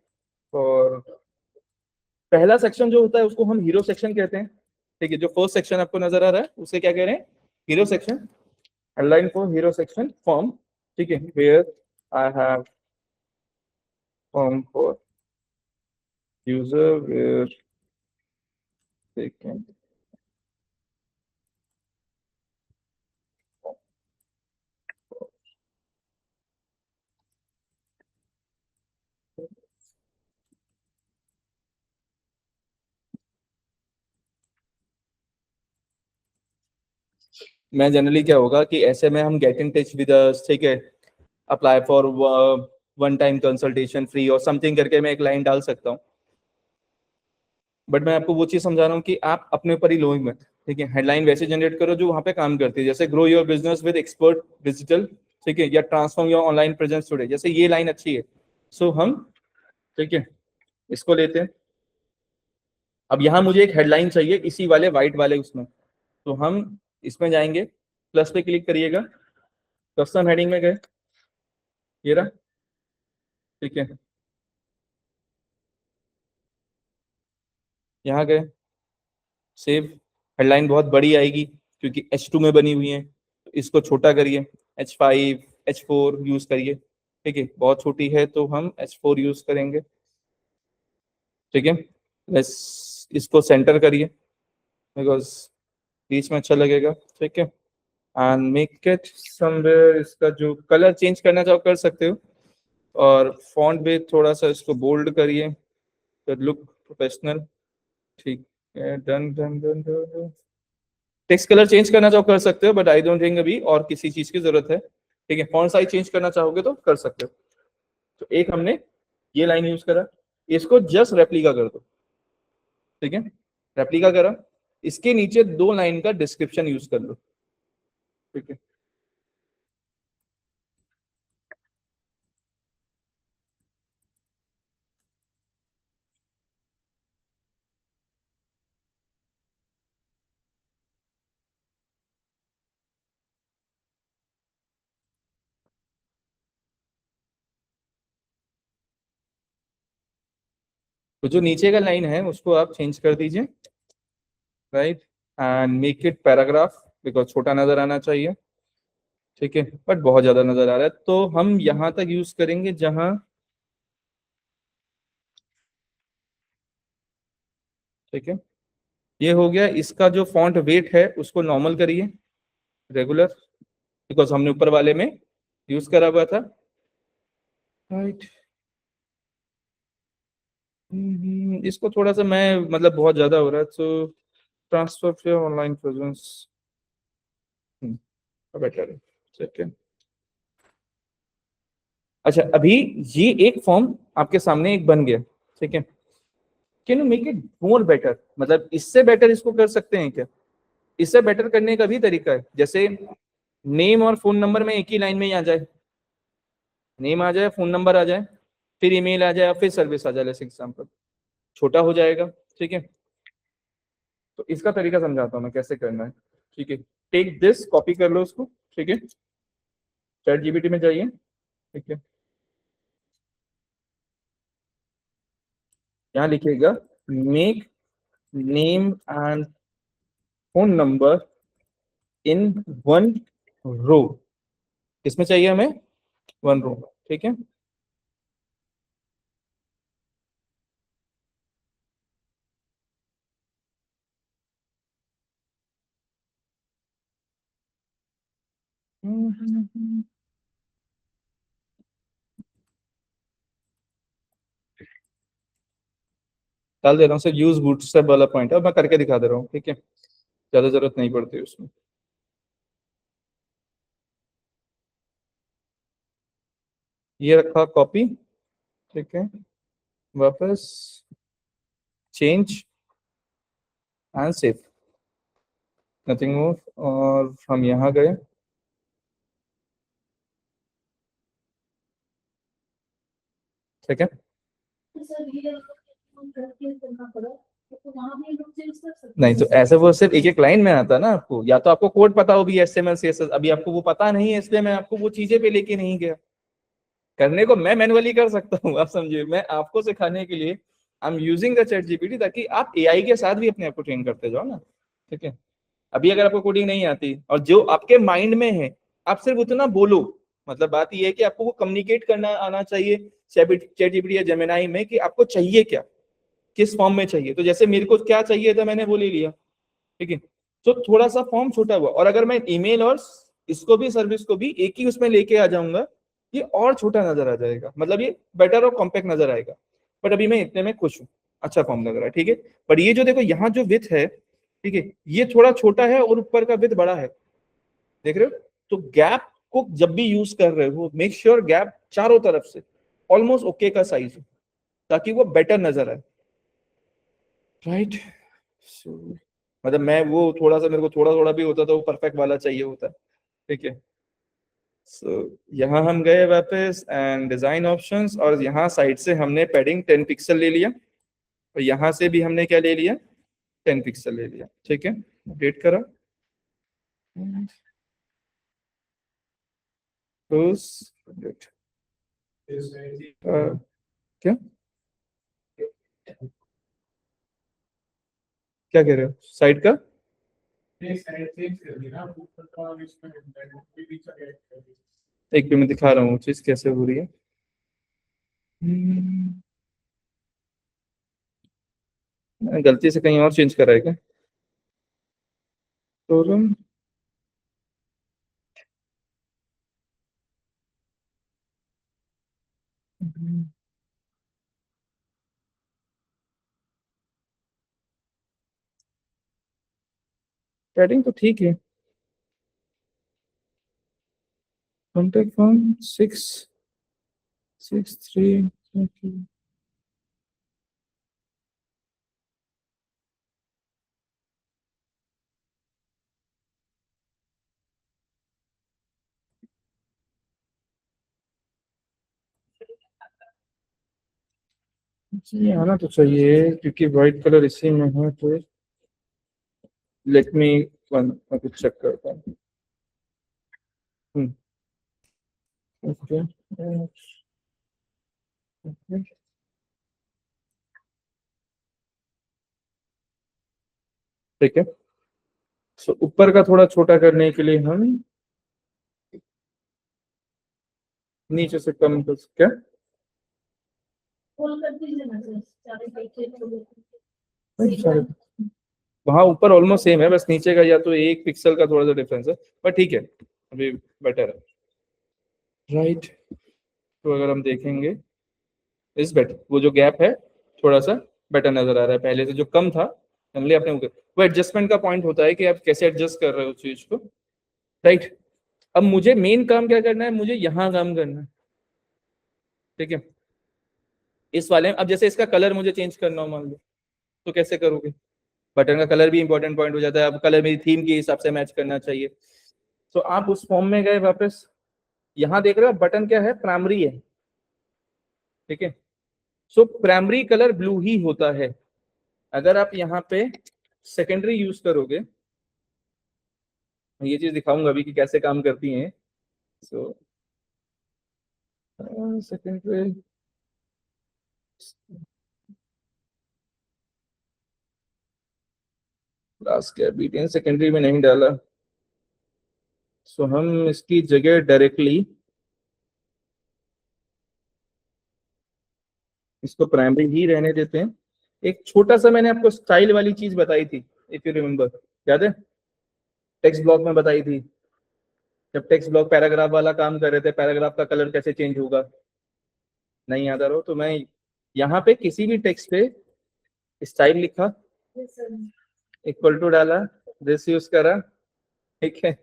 फॉर, पहला सेक्शन जो होता है उसको हम हीरो सेक्शन कहते हैं, ठीक है, जो फर्स्ट सेक्शन आपको नजर आ रहा है उसे क्या कह रहे हैं, hero section, headline for hero section form, ठीक है, where I have form for user where they can, मैं जनरली क्या होगा कि ऐसे में हम get in touch with us, ठीक है, apply for one time consultation free और समथिंग करके मैं एक लाइन डाल सकता हूँ, बट मैं आपको वो चीज समझा रहा हूँ कि आप अपने ऊपर ही लो ही मत, ठीक है, हेडलाइन वैसे जनरेट करो जो वहां पे काम करती है, जैसे grow your business with expert digital, ठीक है, या transform your online presence today, जैसे ये लाइन अच्छी है। सो हम, ठीक है, इसको लेते हैं। अब यहाँ मुझे एक हेडलाइन चाहिए इसी वाले व्हाइट वाले उसमें, तो हम इसमें जाएंगे, प्लस पे क्लिक करिएगा, कस्टम हेडिंग में गए, ये रहा, ठीक है, यहाँ गए, सेव, हेडलाइन बहुत बड़ी आएगी क्योंकि H2 में बनी हुई है, तो इसको छोटा करिए, H5 H4 यूज करिए, ठीक है, बहुत छोटी है तो हम H4 यूज करेंगे, ठीक है, बस इसको सेंटर करिए बिकॉज बीच में अच्छा लगेगा, ठीक है, एंड मेक इट समवेयर, इसका जो कलर चेंज करना चाहो कर सकते हो, और फॉन्ट भी थोड़ा सा इसको बोल्ड करिए तो लुक प्रोफेशनल, ठीक है, done done done done. Text colour change करना चाहो कर सकते हो, बट आई डोंट थिंक अभी और किसी चीज की जरूरत है, ठीक है, फॉन्ट साइज चेंज करना चाहोगे तो कर सकते हो। तो एक हमने ये लाइन यूज करा, इसको जस्ट रेप्लिका कर दो, ठीक है, रेप्लिका करा, इसके नीचे 2 लाइन का डिस्क्रिप्शन यूज कर लो, ठीक है, तो जो नीचे का लाइन है उसको आप चेंज कर दीजिए, right, and make it paragraph because छोटा नजर आना चाहिए, ठीक है, बट बहुत ज्यादा नजर आ रहा है, तो हम यहां तक यूज करेंगे जहां, ठीक है, ये हो गया, इसका जो फॉन्ट वेट है उसको नॉर्मल करिए, रेगुलर, बिकॉज हमने ऊपर वाले में यूज करा हुआ था, राइट, इसको थोड़ा सा मैं मतलब बहुत ज्यादा हो रहा है, तो ट्रांसफर ऑनलाइन प्रेजेंस बेटर है, ठीक है। अच्छा, अभी ये एक फॉर्म आपके सामने एक बन गया, ठीक है, can you make it more better, मतलब इससे बेटर इसको कर सकते हैं क्या? इससे बेटर करने का भी तरीका है, जैसे नेम और फोन नंबर में एक ही लाइन में ही आ जाए, नेम आ जाए, फोन नंबर आ जाए, फिर ईमेल आ जाए, फिर सर्विस आ जाए, जैसे एग्जाम्पल, छोटा हो जाएगा, ठीक है। तो इसका तरीका समझाता हूँ मैं कैसे करना है, ठीक है, टेक दिस, कॉपी कर लो उसको, ठीक है, चैट जीपीटी में जाइए, ठीक है, यहाँ लिखिएगा make name and phone number in one row, किसमें चाहिए हमें, वन रो, ठीक है, डाल दे रहा हूँ, सिर्फ यूज बूटस्ट्रैप वाला पॉइंट है, मैं करके दिखा दे रहा हूँ, ठीक है, ज्यादा जरूरत नहीं पड़ती उसमें। ये रखा कॉपी, ठीक है, वापस change and save, nothing more, और हम यहाँ गए, ठीक है। नहीं तो ऐसे वो सिर्फ एक एक लाइन में आता है ना आपको, या तो आपको कोड पता हो भी HTML CSS, अभी आपको वो पता नहीं है, इसलिए मैं आपको वो चीजें पे लेके नहीं गया। करने को मैं मैनुअली कर सकता हूँ, आप समझिए, मैं आपको सिखाने के लिए I am using the chat GPT, ताकि आप एआई के साथ भी अपने आप को ट्रेन करते जाओ ना, ठीक है। अभी अगर आपको कोडिंग नहीं आती और जो आपके माइंड में है, आप सिर्फ उतना बोलो, मतलब बात ये है कि आपको वो कम्युनिकेट करना आना चाहिए चैट जीपीटी या जेमिनाई में, कि आपको चाहिए क्या, किस फॉर्म में चाहिए। तो जैसे मेरे को क्या चाहिए था, मैंने वो ले लिया, ठीक है। तो थोड़ा सा फॉर्म छोटा हुआ, और अगर मैं ईमेल और इसको भी, सर्विस को भी एक ही उसमें लेके आ जाऊंगा, ये और छोटा नजर आ जाएगा, मतलब ये बेटर और कॉम्पैक्ट नजर आएगा। बट अभी मैं इतने में खुश हूँ, अच्छा फॉर्म लग रहा है, ठीक है। पर ये जो देखो यहाँ जो विथ है, ठीक है, ये थोड़ा छोटा है और ऊपर का विथ बड़ा है, देख रहे हो। तो गैप को जब भी यूज कर रहे हो, मेक श्योर गैप चारों तरफ से ऑलमोस्ट ओके का साइज हो, ताकि वो बेटर नजर आए, राइट। मतलब मैं वो थोड़ा सा, मेरे को थोड़ा थोड़ा भी होता तो वो परफेक्ट वाला चाहिए होता, ठीक है। सो यहाँ हम गए वापस एंड डिजाइन ऑप्शंस, और यहाँ साइड से हमने पैडिंग 10 पिक्सल ले लिया, और यहाँ से भी हमने क्या ले लिया, 10 पिक्सल ले लिया, ठीक है। अपडेट करा, क्लोज, अपडेट, क्या क्या कह रहे हो साइड का। एक भी मैं दिखा रहा हूँ चीज कैसे हो रही है। मैंने गलती से कहीं और चेंज करा है क्या, तो पैडिंग तो ठीक है, कॉन्टेक्ट फॉर्म 663, ये आना तो चाहिए क्योंकि वाइट कलर इसी में है, तो लेट मी वन, मैं कुछ चेक करता हूँ। ओके, ठीक है। सो ऊपर का थोड़ा छोटा करने के लिए हम नीचे से कम कर, क्या वहां ऊपर ऑलमोस्ट सेम है, बस नीचे का या तो 1 पिक्सल का थोड़ा सा डिफरेंस है, पर ठीक है, अभी बेटर है, राइट। तो अगर हम देखेंगे इस बेटर, वो जो गैप है थोड़ा सा बेटर नजर आ रहा है, पहले से जो कम था हमने अपने ऊपर, वो एडजस्टमेंट का पॉइंट होता है कि आप कैसे एडजस्ट कर रहे हो उस चीज को, राइट। अब मुझे मेन काम क्या करना है, मुझे यहाँ काम करना है, ठीक है। इस वाले में अब जैसे इसका कलर मुझे चेंज करना हो मान लो, तो कैसे करोगे, बटन का कलर भी इंपॉर्टेंट पॉइंट हो जाता है, अब कलर मेरी थीम के हिसाब से मैच करना चाहिए। तो आप उस फॉर्म में गए वापस, यहाँ देख रहे हो बटन क्या है, प्राइमरी है, ठीक है। सो प्राइमरी कलर ब्लू ही होता है। अगर आप यहाँ पे सेकेंडरी यूज करोगे, ये चीज दिखाऊंगा अभी कि कैसे काम करती हैं। सो सेकेंडरी, क्लास क्या बीटीएन सेकेंडरी में नहीं डाला, सो हम इसकी जगह डायरेक्टली इसको प्राइमरी ही रहने देते हैं। एक छोटा सा मैंने आपको स्टाइल वाली चीज बताई थी, इफ यू रिमेम्बर, याद है, टेक्स्ट ब्लॉक में बताई थी, जब टेक्स्ट ब्लॉक पैराग्राफ वाला काम कर रहे थे, पैराग्राफ का कलर कैसे चेंज होगा, नहीं याद आ रहा हो तो मैं यहाँ पे किसी भी टेक्स्ट पे स्टाइल लिखा, इक्वल टू डाला, दिस यूज करा, ठीक है।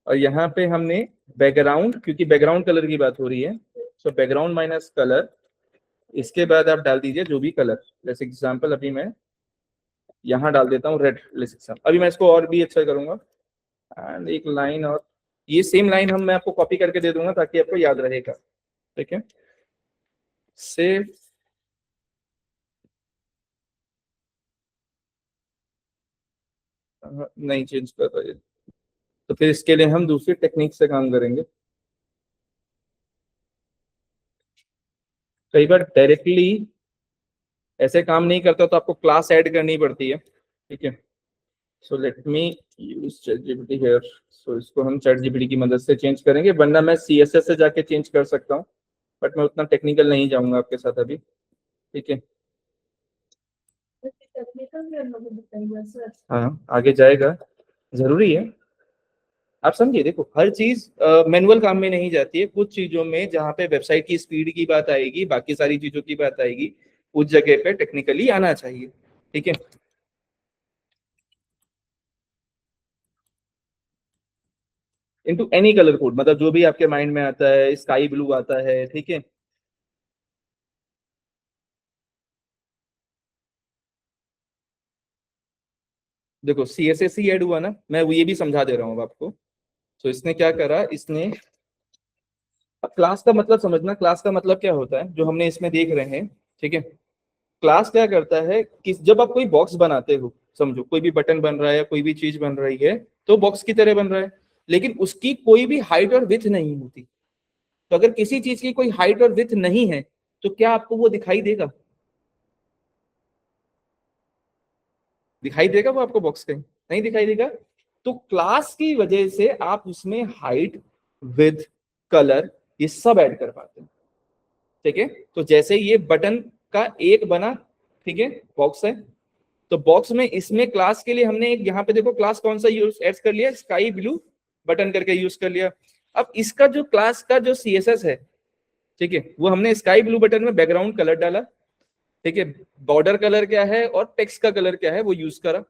और यहाँ पे हमने बैकग्राउंड, क्योंकि बैकग्राउंड कलर की बात हो रही है, तो बैकग्राउंड माइनस कलर, इसके बाद आप डाल दीजिए जो भी कलर। जैसे एग्जांपल अभी मैं यहाँ डाल देता हूँ रेड। अभी मैं इसको और भी अच्छा करूंगा, एंड एक लाइन, और ये सेम लाइन हम मैं आपको कॉपी करके दे दूंगा ताकि आपको याद रहेगा, ठीक है। सेव, नहीं चेंज कर रहा है, तो फिर इसके लिए हम दूसरी टेक्निक से काम करेंगे। कई बार डायरेक्टली ऐसे काम नहीं करता तो आपको क्लास ऐड करनी पड़ती है, ठीक है। So let me use ChatGPT here. So इसको हम ChatGPT की मदद से चेंज करेंगे, वरना मैं CSS से जाके चेंज कर सकता हूँ, बट मैं उतना टेक्निकल नहीं जाऊंगा आपके साथ अभी, ठीक है। हाँ आगे जाएगा, जरूरी है। आप समझिए, देखो हर चीज मैनुअल काम में नहीं जाती है, कुछ चीजों में जहाँ पे वेबसाइट की स्पीड की बात आएगी, बाकी सारी चीजों की बात आएगी, उस जगह पे टेक्निकली आना चाहिए, ठीक है। इनटू एनी कलर कोड, मतलब जो भी आपके माइंड में आता है, स्काई ब्लू आता है, ठीक है। देखो CSS ही ऐड हुआ ना, मैं वो ये भी समझा दे रहा हूँ अब आपको। तो इसने क्या करा, इसने, अब क्लास का मतलब समझना, क्लास का मतलब क्या होता है जो हमने इसमें देख रहे हैं, ठीक है। क्लास क्या करता है कि जब आप कोई बॉक्स बनाते हो, समझो कोई भी बटन बन रहा है या कोई भी चीज बन रही है, तो बॉक्स की तरह बन रहा है, लेकिन उसकी कोई भी हाइट और विड्थ नहीं होती। तो अगर किसी चीज की कोई हाइट और विड्थ नहीं है, तो क्या आपको वो दिखाई देगा? दिखाई देगा वो आपको बॉक्स कहीं? नहीं दिखाई देगा। तो क्लास की वजह से आप उसमें हाइट, विड्थ, कलर, ये सब ऐड कर पाते हैं, ठीक है। तो जैसे ये बटन का एक बना, ठीक है, बॉक्स है, तो बॉक्स में इसमें क्लास के लिए हमने एक, यहाँ पे देखो क्लास कौन सा यूज एड कर लिया, स्काई ब्लू बटन करके यूज कर लिया। अब इसका जो क्लास का जो CSS है, ठीक है, वो हमने स्काई ब्लू बटन में बैकग्राउंड कलर डाला, ठीक है। बॉर्डर कलर क्या है और टेक्स्ट का कलर क्या है वो यूज करा।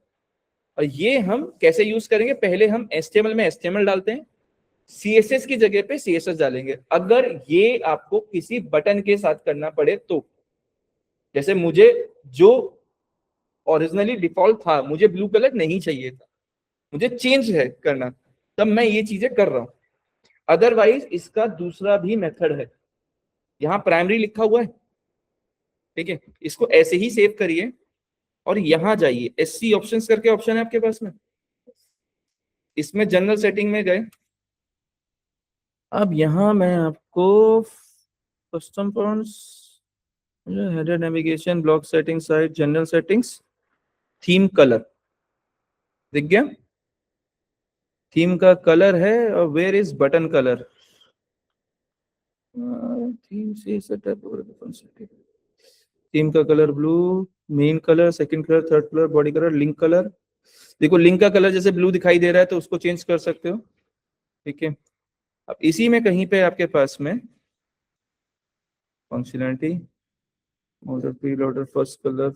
और ये हम कैसे यूज करेंगे, पहले हम HTML में HTML डालते हैं, CSS की जगह पे CSS डालेंगे। अगर ये आपको किसी बटन के साथ करना पड़े तो, जैसे मुझे जो ओरिजिनली डिफॉल्ट था, मुझे ब्लू कलर नहीं चाहिए था, मुझे चेंज है करना, तब मैं ये चीजें कर रहा हूं। अदरवाइज इसका दूसरा भी मेथड है, यहाँ प्राइमरी लिखा हुआ है, ठीक है, इसको ऐसे ही सेव करिए और यहाँ जाइए, SC ऑप्शंस करके ऑप्शन है आपके पास में, इसमें जनरल सेटिंग में गए। अब यहाँ मैं आपको custom fonts, header navigation, block setting, site, general settings, theme colour, दिख गया? थीम का कलर है, और where is button colour, theme से सेटअप और थीम का colour blue, main colour, second colour, third colour, body colour, link colour. देखो link का कलर जैसे ब्लू दिखाई दे रहा है तो उसको चेंज कर सकते हो, ठीक है। अब इसी में कहीं पे आपके पास में functionality, order, pre order, first colour,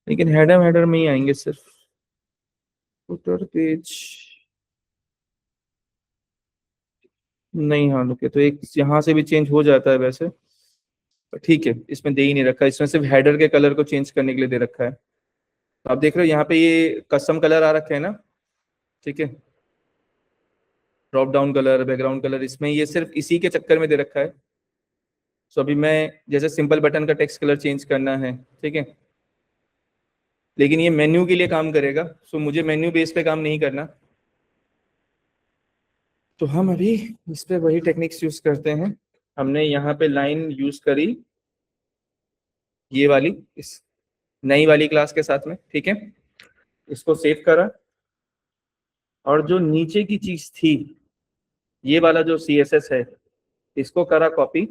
लेकिन हेडर हेडर में ही आएंगे सिर्फ, फुटर पेज नहीं। हाँ ओके, तो एक यहाँ से भी चेंज हो जाता है वैसे, ठीक है, इसमें दे ही नहीं रखा, इसमें सिर्फ हेडर के कलर को चेंज करने के लिए दे रखा है। तो आप देख रहे हो यहाँ पे ये कस्टम कलर आ रखे हैं ना, ठीक है, drop down colour, background colour, इसमें ये सिर्फ इसी के चक्कर में दे रखा है। सो अभी मैं जैसे सिंपल बटन का टेक्स्ट कलर चेंज करना है, ठीक है, लेकिन ये मेन्यू के लिए काम करेगा, सो मुझे मेन्यू बेस पे काम नहीं करना, तो हम अभी इस पे वही टेक्निक्स यूज करते हैं। हमने यहाँ पे लाइन यूज करी, ये वाली, इस नई वाली क्लास के साथ में, ठीक है। इसको सेव करा, और जो नीचे की चीज थी, ये वाला जो CSS है, इसको करा कॉपी,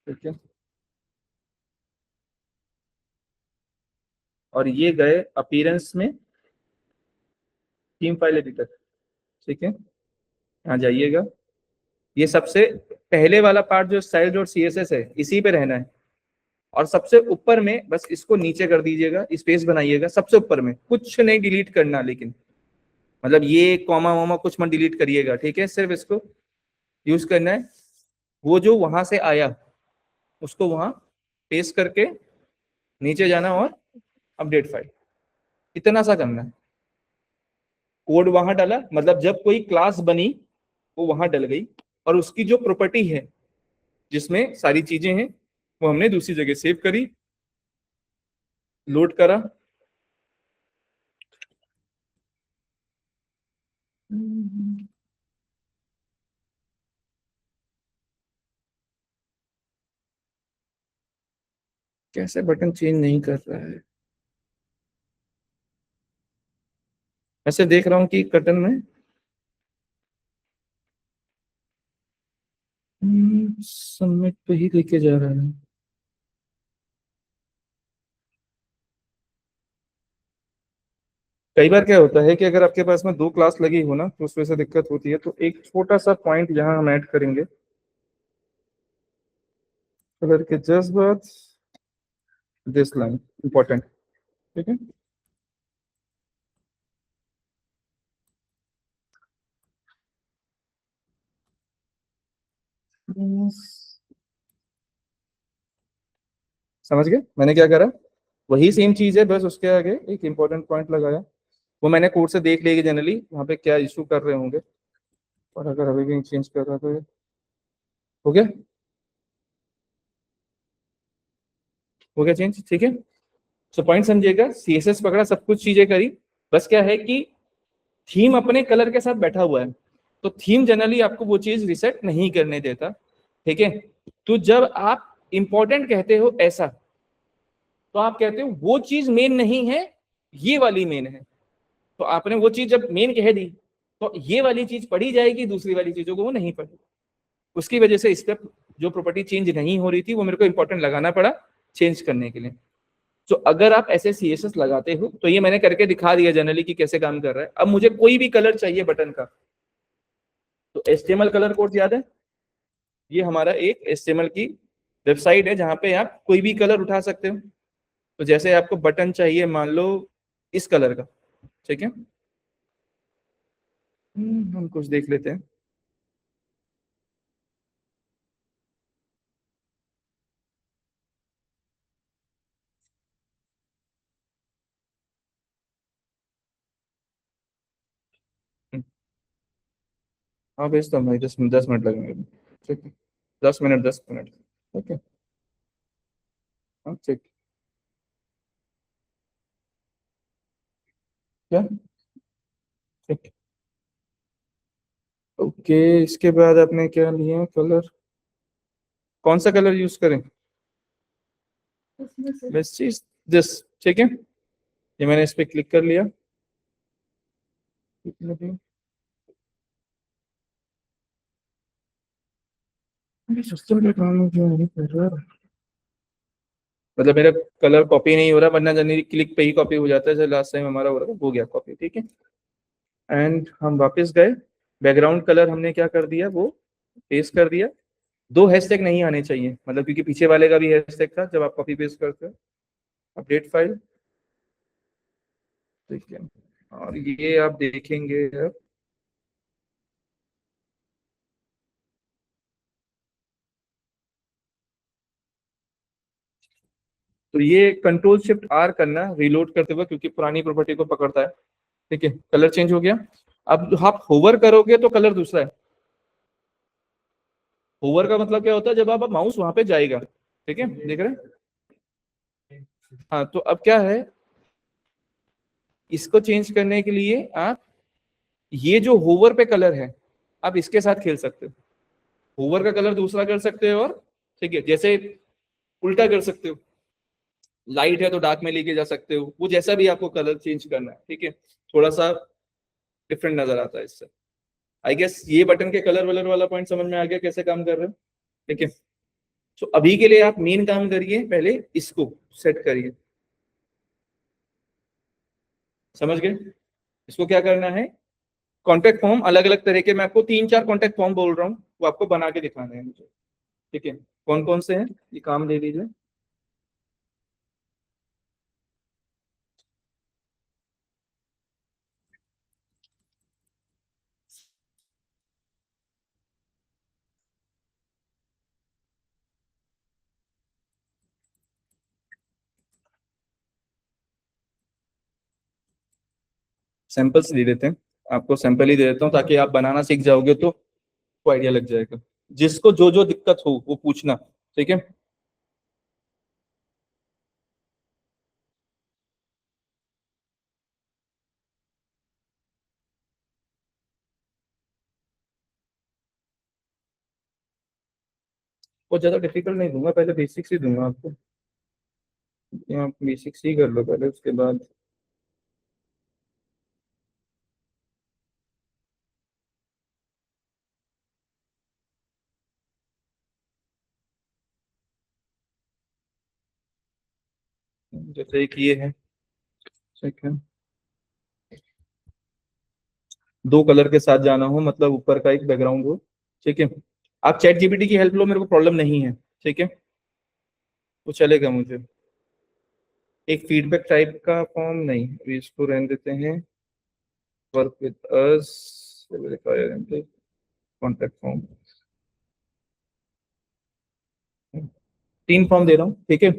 ठीक है। और ये गए अपीयरेंस में, थीम फाइल एडिटर, ठीक है। यहाँ जाइएगा, ये सबसे पहले वाला पार्ट जो style.css है, इसी पे रहना है। और सबसे ऊपर में बस इसको नीचे कर दीजिएगा, स्पेस बनाइएगा सबसे ऊपर में, कुछ नहीं डिलीट करना, लेकिन मतलब ये कॉमा वॉमा कुछ मत डिलीट करिएगा, ठीक है। सिर्फ इसको यूज करना है। वो जो वहां से आया उसको वहां पेस्ट करके नीचे जाना और अपडेट फाइल, इतना सा करना है। कोड वहां डाला, मतलब जब कोई क्लास बनी वो वहां डल गई, और उसकी जो प्रॉपर्टी है जिसमें सारी चीजें हैं वो हमने दूसरी जगह सेव करी, लोड करा। कैसे बटन चेंज नहीं कर रहा है? ऐसे देख रहा हूँ कि कटन में सबमिट पे ही लेके जा रहा है। कई बार क्या होता है कि अगर आपके पास में दो क्लास लगी हो ना, तो उस वजह से दिक्कत होती है। तो एक छोटा सा पॉइंट यहाँ हम ऐड करेंगे, कलर के जस्ट बाद दिस लाइन इंपॉर्टेंट, ठीक है। समझ गए मैंने क्या करा? वही सेम चीज है, बस उसके आगे एक इंपॉर्टेंट पॉइंट लगाया। वो मैंने कोड से देख लिया कि जनरली वहाँ पे क्या इशू कर रहे होंगे, और अगर अभी भी चेंज कर रहा तो ये हो गया, हो गया चेंज, ठीक है। सो पॉइंट समझिएगा, CSS पकड़ा, सब कुछ चीजें करी, बस क्या है कि थीम अपने कलर के साथ बैठा हुआ है, तो थीम जनरली आपको वो चीज रिसेट नहीं करने देता, ठीक है। तो जब आप इंपॉर्टेंट कहते हो ऐसा, तो आप कहते हो वो चीज मेन नहीं है, ये वाली मेन है। तो आपने वो चीज जब मेन कह दी, तो ये वाली चीज पढ़ी जाएगी, दूसरी वाली चीजों को वो नहीं पढ़ी। उसकी वजह से इस पर जो प्रॉपर्टी चेंज नहीं हो रही थी, वो मेरे को इंपॉर्टेंट लगाना पड़ा चेंज करने के लिए। तो अगर आप ऐसे CSS लगाते हो, तो ये मैंने करके दिखा दिया जनरली कि कैसे काम कर रहा है। अब मुझे कोई भी कलर चाहिए बटन का, तो HTML कलर कोड याद है, ये हमारा एक HTML की वेबसाइट है जहां पे आप कोई भी कलर उठा सकते हो। तो जैसे आपको बटन चाहिए मान लो इस कलर का, ठीक है। हम कुछ देख लेते हैं। हाँ भेजता हूँ भाई, 10 मिनट लगेंगे, ठीक है। 10 मिनट, 10 मिनट, ठीक है। हाँ ठीक। क्या? ठीक। ओके, इसके बाद आपने क्या लिया कलर? कौन सा कलर यूज करें? बेस्ट चीज दिस, ठीक है। ये मैंने इस पे क्लिक कर लिया। सिस्टम पे काम क्यों नहीं कर रहा? मतलब मेरा कलर कॉपी नहीं हो रहा, वरना जनरली क्लिक पे ही कॉपी हो जाता है, जैसे लास्ट टाइम हमारा हो गया कॉपी, ठीक है। एंड हम वापस गए, बैकग्राउंड कलर हमने क्या कर दिया, वो पेस्ट कर दिया। दो हैशटैग नहीं आने चाहिए, मतलब क्योंकि पीछे वाले का भी हैशटैग था जब आप कॉपी पेस्ट करते हो। अपडेट फाइल, ठीक है। और ये आप देखेंगे अब, तो ये Ctrl+Shift+R करना रीलोड करते हुए, क्योंकि पुरानी प्रॉपर्टी को पकड़ता है, ठीक है। कलर चेंज हो गया। अब आप होवर करोगे तो कलर दूसरा है। होवर का मतलब क्या होता है, जब आप माउस वहां पे जाएगा, ठीक है, देख रहे हैं। हाँ, तो अब क्या है, इसको चेंज करने के लिए आप ये जो होवर पे कलर है, आप इसके साथ खेल सकते हो। होवर का कलर दूसरा कर सकते हो, और ठीक है, जैसे उल्टा कर सकते हो। लाइट है तो डार्क में लेके जा सकते हो, वो जैसा भी आपको कलर चेंज करना है, ठीक है, थोड़ा सा डिफरेंट नजर आता है इससे। आई गेस ये बटन के कलर वलर वाला पॉइंट समझ में आ गया कैसे काम कर रहे हो, ठीक है। तो अभी के लिए आप मेन काम करिए, पहले इसको सेट करिए, समझ गए। इसको क्या करना है, कॉन्टेक्ट फॉर्म अलग अलग तरह के, मैं आपको 3-4 कॉन्टेक्ट फॉर्म बोल रहा हूँ, वो आपको बना के दिखाने हैं मुझे, ठीक है। कौन कौन से हैं ये काम दे दीजिए। सैंपल्स दे देते हैं, आपको सैंपल ही दे देता हूँ ताकि आप बनाना सीख जाओगे तो आइडिया लग जाएगा। जिसको जो जो दिक्कत हो वो पूछना, ठीक है। बहुत ज्यादा डिफिकल्ट नहीं दूंगा, पहले बेसिक्स ही दूंगा आपको, ये आप बेसिक्स ही कर लो पहले, उसके बाद जैसे एक ये है, ठीक है। दो कलर के साथ जाना हो, मतलब ऊपर का एक बैकग्राउंड हो, ठीक है। आप चैट जीपीटी की हेल्प लो, मेरे को प्रॉब्लम नहीं है, ठीक है, वो चलेगा मुझे। एक फीडबैक टाइप का फॉर्म नहीं, अभी इसको रहने देते हैं। Work with us, contact form, 3 form दे रहा हूँ, ठीक है।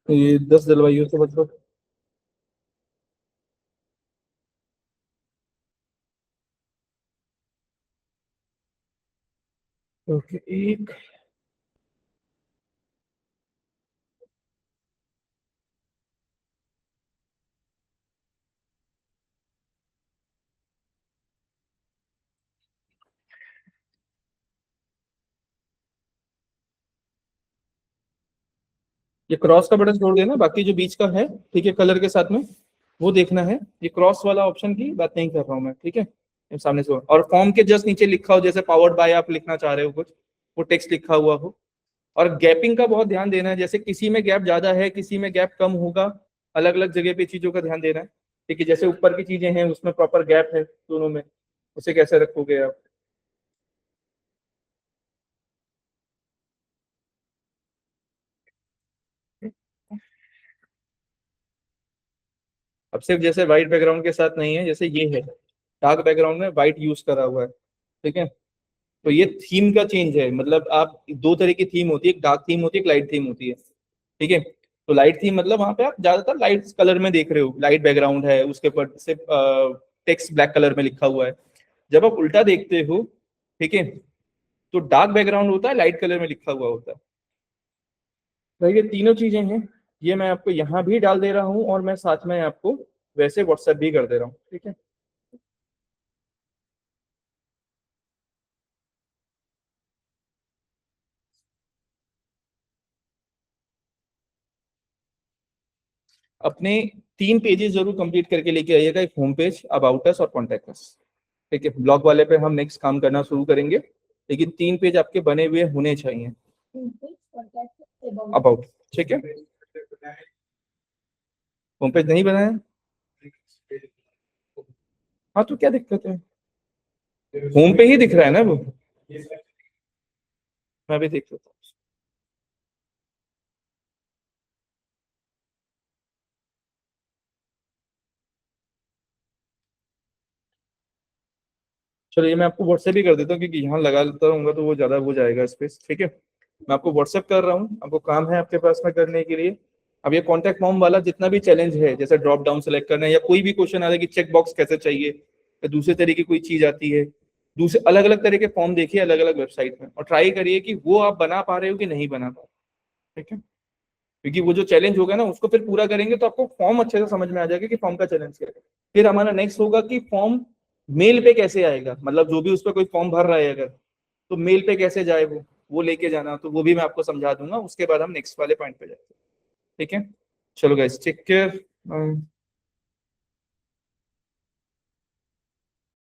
तो ये 10 जलवायु से मतलब, ओके एक, ये क्रॉस का बटन छोड़ देना, बाकी जो बीच का है, ठीक है, कलर के साथ में, वो देखना है। ये क्रॉस वाला ऑप्शन की बात नहीं कर रहा हूँ मैं, ठीक है। ये सामने से, और फॉर्म के जस्ट नीचे लिखा हो, जैसे पावर्ड बाय आप लिखना चाह रहे हो कुछ, वो टेक्स्ट लिखा हुआ हो। और गैपिंग का बहुत ध्यान देना है, जैसे किसी में गैप ज्यादा है, किसी में गैप कम होगा, अलग अलग जगह पे चीजों का ध्यान देना है, ठीक है। जैसे ऊपर की चीजें हैं उसमें प्रॉपर गैप है दोनों में, उसे कैसे रखोगे आप। अब सिर्फ जैसे व्हाइट बैकग्राउंड के साथ नहीं है, जैसे ये है डार्क बैकग्राउंड में व्हाइट यूज करा हुआ है, ठीक है। तो ये थीम का चेंज है, मतलब आप दो तरह की थीम होती है, एक डार्क थीम होती है, एक लाइट थीम होती है, ठीक है। तो लाइट थीम मतलब वहां पे आप ज्यादातर लाइट कलर में देख रहे हो, लाइट बैकग्राउंड है, उसके ऊपर से टेक्स्ट ब्लैक कलर में लिखा हुआ है। जब आप उल्टा देखते हो, ठीक है, तो डार्क बैकग्राउंड होता है, लाइट कलर में लिखा हुआ होता है। तो ये तीनों चीजें हैं, ये मैं आपको यहाँ भी डाल दे रहा हूँ, और मैं साथ में आपको वैसे व्हाट्सएप भी कर दे रहा हूँ, ठीक है। अपने 3 पेजेस जरूर कंप्लीट करके लेके आइएगा, एक होम पेज, अबाउट अस और कॉन्टेक्ट अस, ठीक है। ब्लॉग वाले पे हम नेक्स्ट काम करना शुरू करेंगे, लेकिन 3 पेज आपके बने हुए होने चाहिए, अबाउट, ठीक है। होम पेज नहीं बनाया, हाँ तो क्या दिक्कत है, होम पे ही दिख रहा है ना वो, मैं भी देख लेता हूँ। चलो ये मैं आपको व्हाट्सएप ही कर देता हूँ, क्योंकि यहाँ लगा लेता रहूंगा तो वो ज्यादा हो जाएगा स्पेस, ठीक है। मैं आपको व्हाट्सएप कर रहा हूँ, आपको काम है आपके पास में करने के लिए। अब ये कॉन्टेक्ट फॉर्म वाला जितना भी चैलेंज है, जैसे ड्रॉप डाउन सेलेक्ट करना है, या कोई भी क्वेश्चन आ रहा है कि चेक बॉक्स कैसे चाहिए, या दूसरे तरह की कोई चीज आती है, दूसरे अलग अलग तरह के फॉर्म देखिए अलग अलग वेबसाइट में, और ट्राई करिए कि वो आप बना पा रहे हो कि नहीं बना पा रहे, ठीक है। क्योंकि वो जो चैलेंज होगा ना उसको फिर पूरा करेंगे तो आपको फॉर्म अच्छे से समझ में आ जाएगा कि फॉर्म का चैलेंज क्या है। फिर हमारा नेक्स्ट होगा कि फॉर्म मेल पे कैसे आएगा, मतलब जो भी उस पर कोई फॉर्म भर रहा है अगर, तो मेल पे कैसे जाए वो लेके जाना, तो वो भी मैं आपको समझा दूंगा। उसके बाद हम नेक्स्ट वाले पॉइंट पे जाएंगे, ठीक है। चलो गाइस टेक केयर।